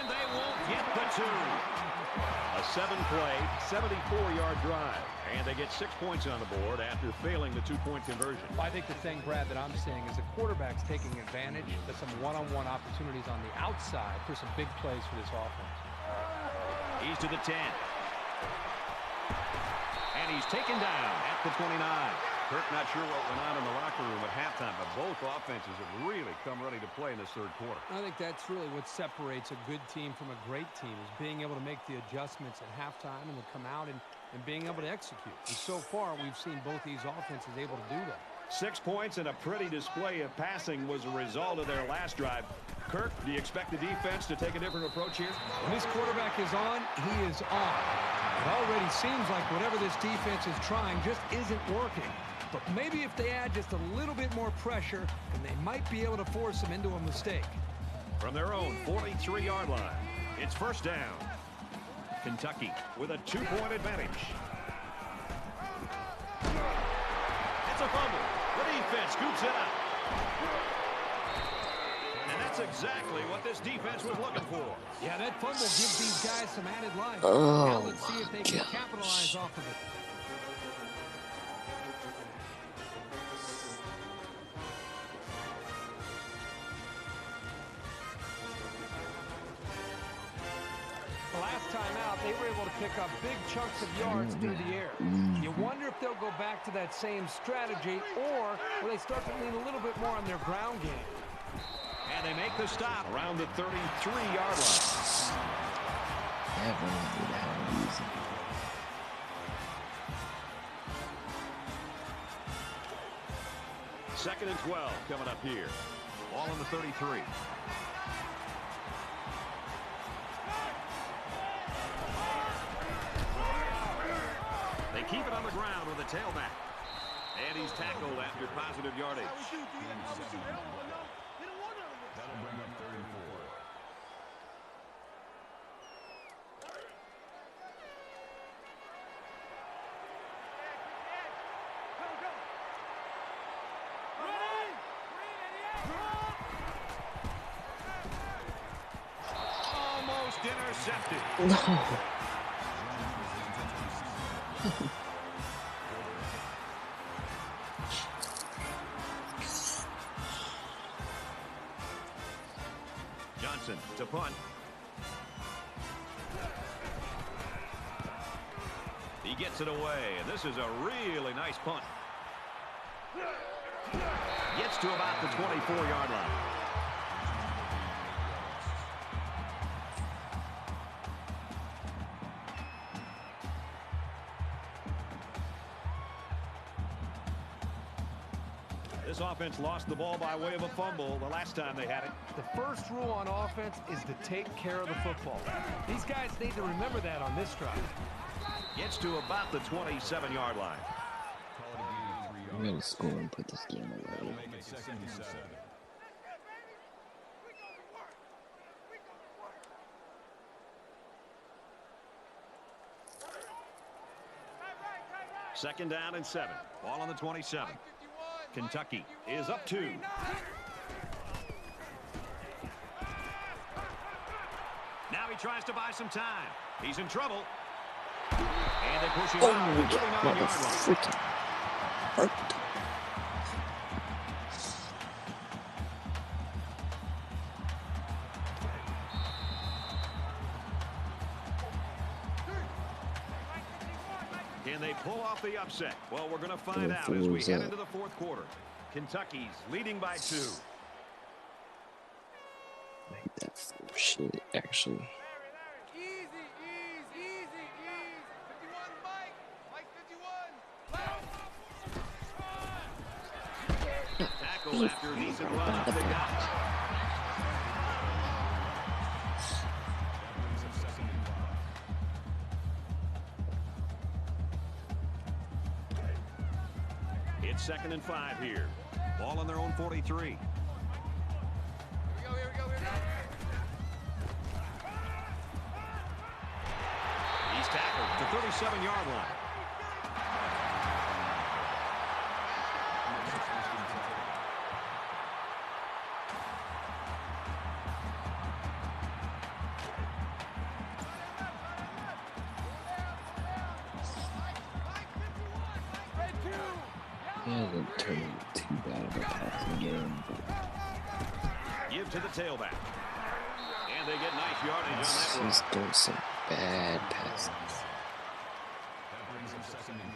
they won't get the 2. A 7-play, 74-yard drive. And they get 6 points on the board after failing the 2-point conversion. I think the thing, Brad, that I'm seeing is the quarterback's taking advantage of some one-on-one opportunities on the outside for some big plays for this offense. He's to the 10. And he's taken down at the 29. Kirk not sure what went on in the locker room at halftime, but both offenses have really come ready to play in this 3rd quarter. I think that's really what separates a good team from a great team, is being able to make the adjustments at halftime and to come out and being able to execute. And so far, we've seen both these offenses able to do that. 6 points and a pretty display of passing was a result of their last drive. Kirk, do you expect the defense to take a different approach here? When this quarterback is on, he is on. It already seems like whatever this defense is trying just isn't working. But maybe if they add just a little bit more pressure, then they might be able to force them into a mistake. From their own 43-yard line, it's 1st down. Kentucky with a 2-point advantage. It's a fumble. The defense scoops it up. And that's exactly what this defense was looking for. Yeah, that fumble gives these guys some added life. Oh, now let's see if they can gosh. capitalize off of it. Last time out, they were able to pick up big chunks of yards through the air. You wonder if they'll go back to that same strategy, or will they start to lean a little bit more on their ground game? And they make the stop around the 33-yard line. Yeah, running through the hell easy. Second and 12 coming up here. Ball on the 33. They keep it on the ground with a tailback. And he's tackled after positive yardage. That'll bring up 3rd and 4. Almost intercepted. No. Johnson to punt. He gets it away, and this is a really nice punt. Gets to about the 24-yard line. This offense lost the ball by way of a fumble the last time they had it. The first rule on offense is to take care of the football. These guys need to remember that on this drive. Gets to about the 27-yard line. Call it a gain of 3 yards. I'm gonna score and put this game away. That'll make it 2nd and 7. Second down and 7. Ball on the 27. Kentucky is up 2. tries to buy some time. He's in trouble. And they push him Oh, out we to the got 39-yard line. freaking hurt. Can they pull off the upset? Well, we're going to find out as we head into the fourth quarter. Kentucky's leading by 2. I hate that shit, actually. Easy, easy, easy, easy. 51, Mike. Mike 51. Tackle after a decent run up the gut. It's 2nd and 5 here. Ball on their own 43. Here we go, here we go, here we go. He's tackled at the 37-yard line. It hasn't turned out too bad of a passing game, but Give to the tailback. And they get nice yardage on that run. he's doing some bad passes. That brings him 2nd and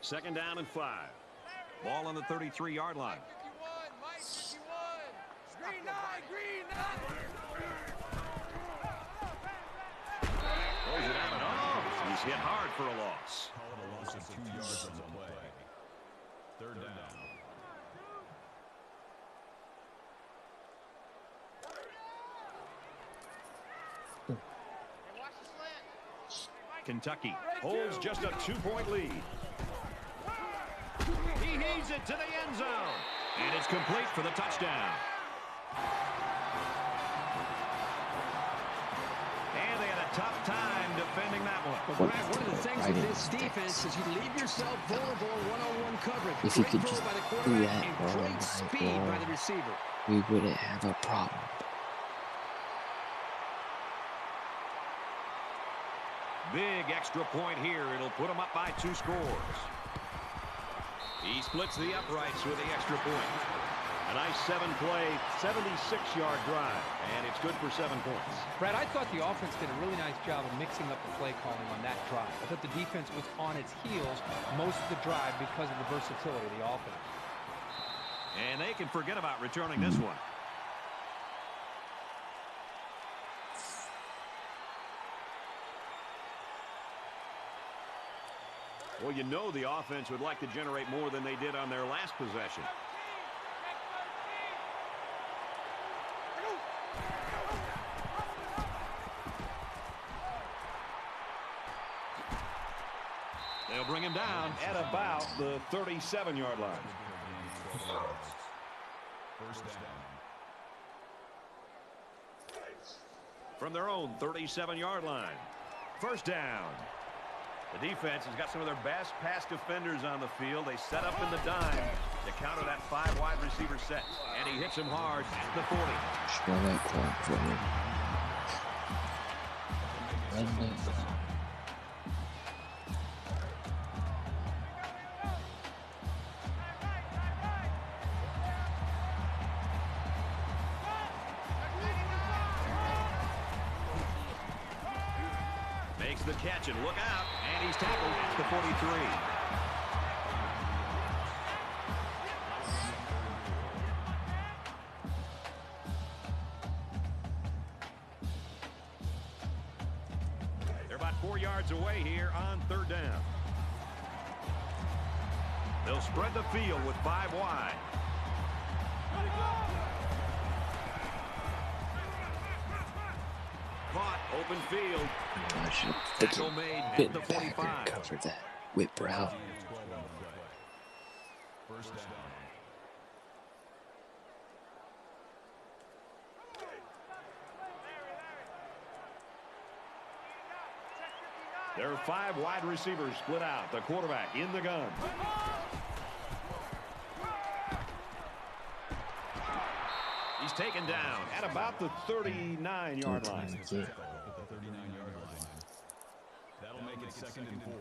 5. 2nd down and 5. Ball on the 33-yard line. 51, Mike 51. Green 9, green 9. Throws it out and off. He's hit hard for a loss. Call it a loss of 2 yards on the play. 3rd down. Kentucky holds just a 2-point lead. He heaves it to the end zone. And it's complete for the touchdown. And they had a tough time defending that one. But Brad, one of the things with this defense is you leave yourself vulnerable in one-on-one coverage. If you Great could throw just by the do quarterback that and all great night speed by long, the receiver. we wouldn't have a problem. Big extra point here. It'll put them up by 2 scores. He splits the uprights with the extra point. A nice 7-play, 76-yard drive. And it's good for 7 points. Brad, I thought the offense did a really nice job of mixing up the play calling on that drive. I thought the defense was on its heels most of the drive because of the versatility of the offense. And they can forget about returning this one. Well, you know the offense would like to generate more than they did on their last possession. They'll bring him down at about the 37-yard line. 1st down. From their own 37-yard line. 1st down. The defense has got some of their best pass defenders on the field. They set up in the dime to counter that 5 wide receiver set. And he hits him hard at the 40. Just run that clock for him. Run that clock. Makes the catch and look out. And he's tackled at the 43. They're about 4 yards away here on 3rd down. They'll spread the field with 5 wide. Caught, open field. I should Tackle have made at been the back 45. and covered that whip route. 12 on the play. 1st down. There are 5 wide receivers split out. The quarterback in the gun. He's taken down at about the 39-yard line. At the 39-yard line. That'll make it 2nd and 4.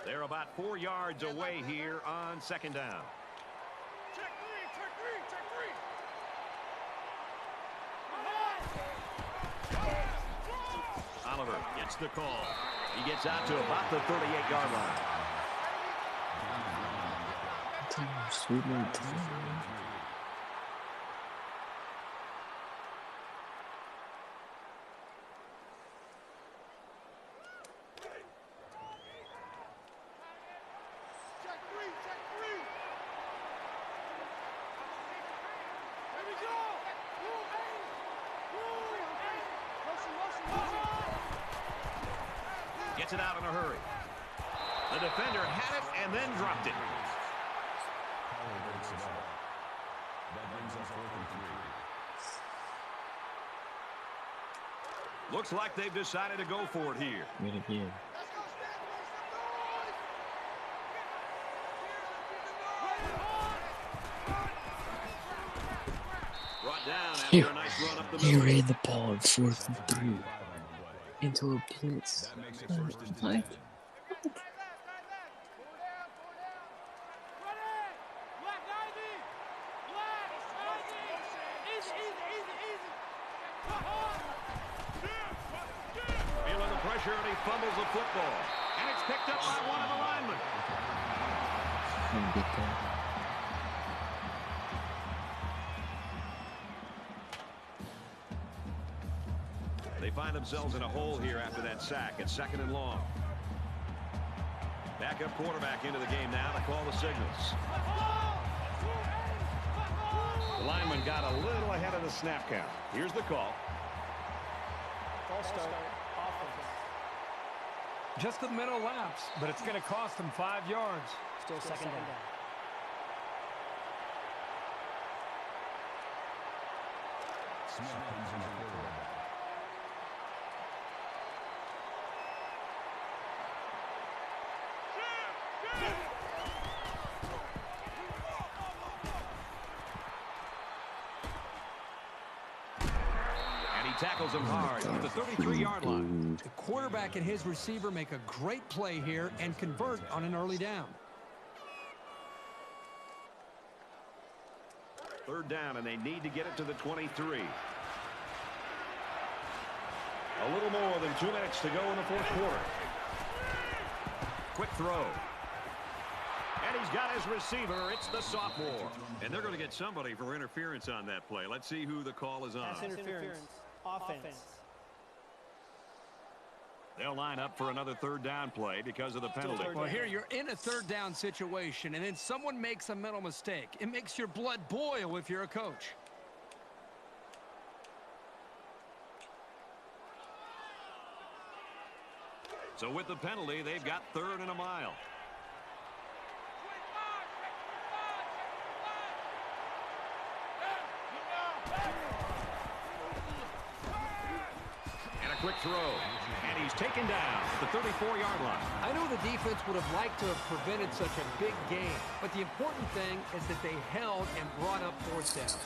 They're about 4 yards away here on 2nd down. Check three, check three, check three. Oliver gets the call. He gets out to about the 38-yard line. Sweet little time. Check three, check three. Here we go. Move, hey. Move, hey. Motion, motion, motion. Gets it out in a hurry. The defender had it and then dropped it. That brings us 4th and 3. Looks like they've decided to go for it here. Win again. Let's go, stand, make some noise. Brought down after He, a nice run up the he middle. ran the ball on 4th and 3 into a blitz. That makes it 1st and 10. What? Feeling the pressure, and he fumbles the football. And it's picked up by one of the linemen. Couldn't get that. They find themselves in a hole here after that sack. It's 2nd and long. Backup quarterback into the game now to call the signals. The lineman got a little ahead of the snap count. Here's the call. False start. Offense. Just a minute lapse, but it's going to cost them 5 yards. Still second down. Smith comes in at quarterback. And he tackles him hard at the 33-yard line. The quarterback and his receiver make a great play here and convert on an early down. 3rd down, and they need to get it to the 23. A little more than 2 minutes to go in the 4th quarter. Quick throw. And he's got his receiver. It's the sophomore. And they're going to get somebody for interference on that play. Let's see who the call is on. Pass interference. Offense. They'll line up for another 3rd down play because of the penalty. Well, here you're in a 3rd down situation, and then someone makes a mental mistake. It makes your blood boil if you're a coach. So with the penalty, they've got 3rd and a mile. And a quick throw. And he's taken down at the 34-yard line. I know the defense would have liked to have prevented such a big game, but the important thing is that they held and brought up 4th down.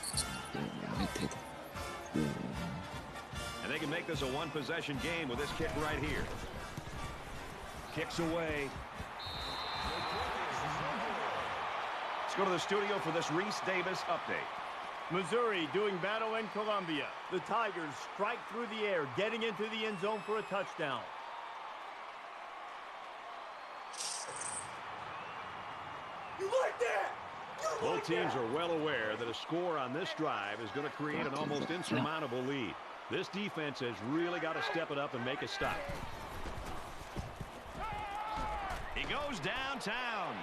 And they can make this a one-possession game with this kick right here. Kicks away. Let's go to the studio for this Reese Davis update. Missouri doing battle in Columbia. The Tigers strike through the air, getting into the end zone for a touchdown. You like that? Both teams are well aware that a score on this drive is going to create an almost insurmountable lead. This defense has really got to step it up and make a stop. He goes downtown.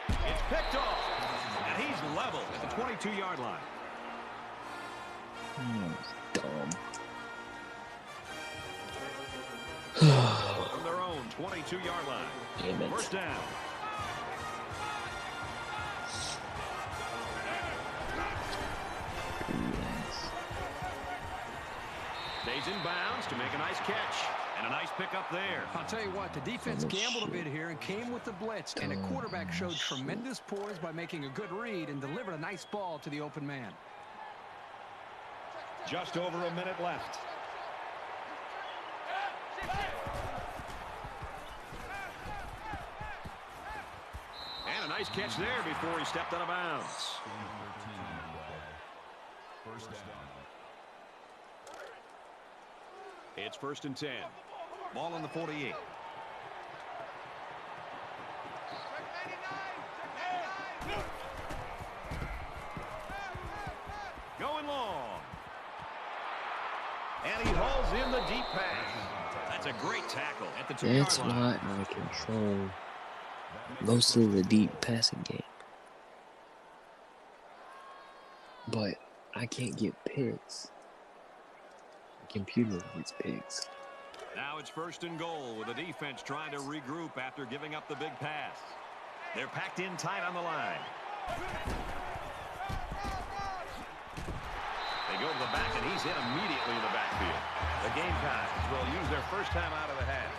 It's picked off. And he's level at the 22-yard line. Dumb. From their own 22-yard line. Damn it. 1st down. Stays in bounds to make a nice catch. And a nice pickup there. I'll tell you what, the defense gambled a bit here and came with the blitz, and the quarterback showed tremendous poise by making a good read and delivered a nice ball to the open man. Just over a minute left. And a nice catch there before he stepped out of bounds. First down. It's 1st and 10. Ball on the 48. Going long. And he hauls in the deep pass. That's a great tackle at the 2-yard line. That's why I control most of the deep passing game. But I can't get picks. The computer gets picks. Now it's 1st and goal with the defense trying to regroup after giving up the big pass. They're packed in tight on the line. They go to the back, and he's hit immediately in the backfield. The Gamecocks will use their first time out of the half.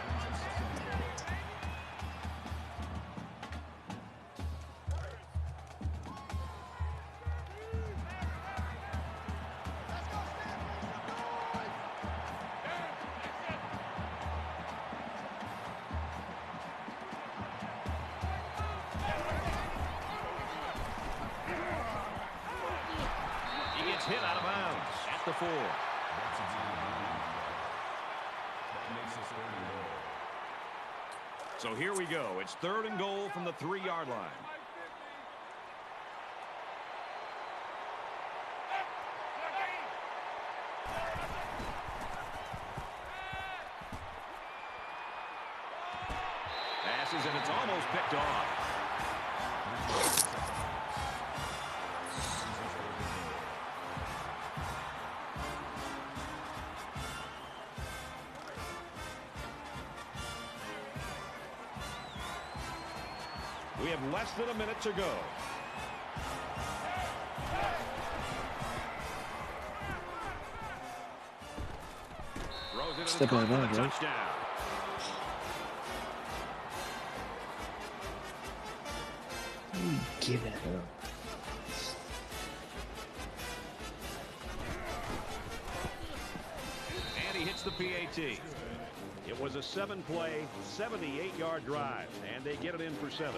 Hit out of bounds at the 4. That makes it 3rd and goal. So here we go. It's 3rd and goal from the 3-yard line. Passes, and it's almost picked off. We have less than a minute to go. Throws it Step on the line, right? Touchdown. Give it up. And he hits the PAT. It was a 7-play, 78-yard drive, and they get it in for 7.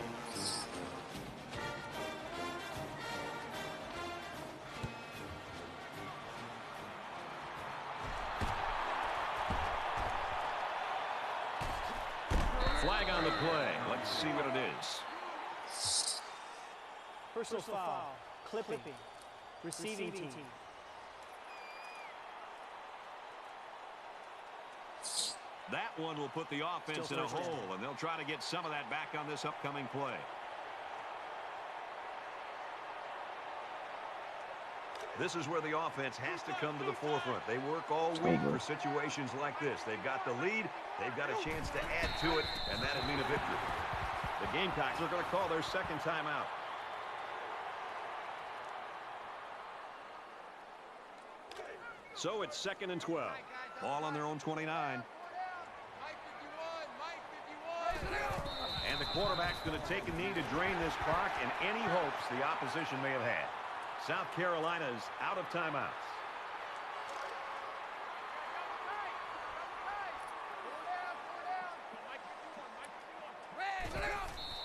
Flag on the play. Let's see what it is. Personal foul. Clipping. Receiving team. That one will put the offense in a hole, and they'll try to get some of that back on this upcoming play. This is where the offense has to come to the forefront. They work all week for situations like this. They've got the lead. They've got a chance to add to it, and that would mean a victory. The Gamecocks are going to call their second timeout. So it's 2nd and 12. Ball on their own 29. And the quarterback's going to take a knee to drain this clock and any hopes the opposition may have had. South Carolina is out of timeouts.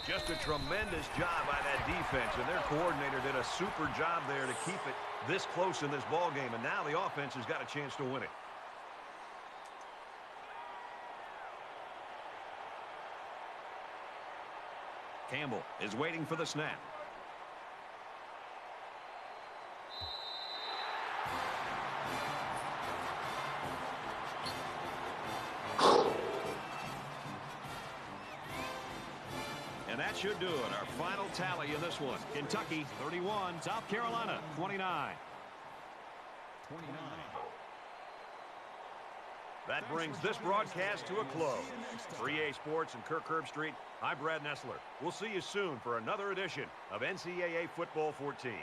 Just a tremendous job by that defense, and their coordinator did a super job there to keep it this close in this ball game, and now the offense has got a chance to win it. Campbell is waiting for the snap. And that should do it. Our final tally in this one. Kentucky 31, South Carolina 29. That brings this broadcast to a close. For EA Sports and Kirk Herbstreit, I'm Brad Nessler. We'll see you soon for another edition of NCAA Football 14.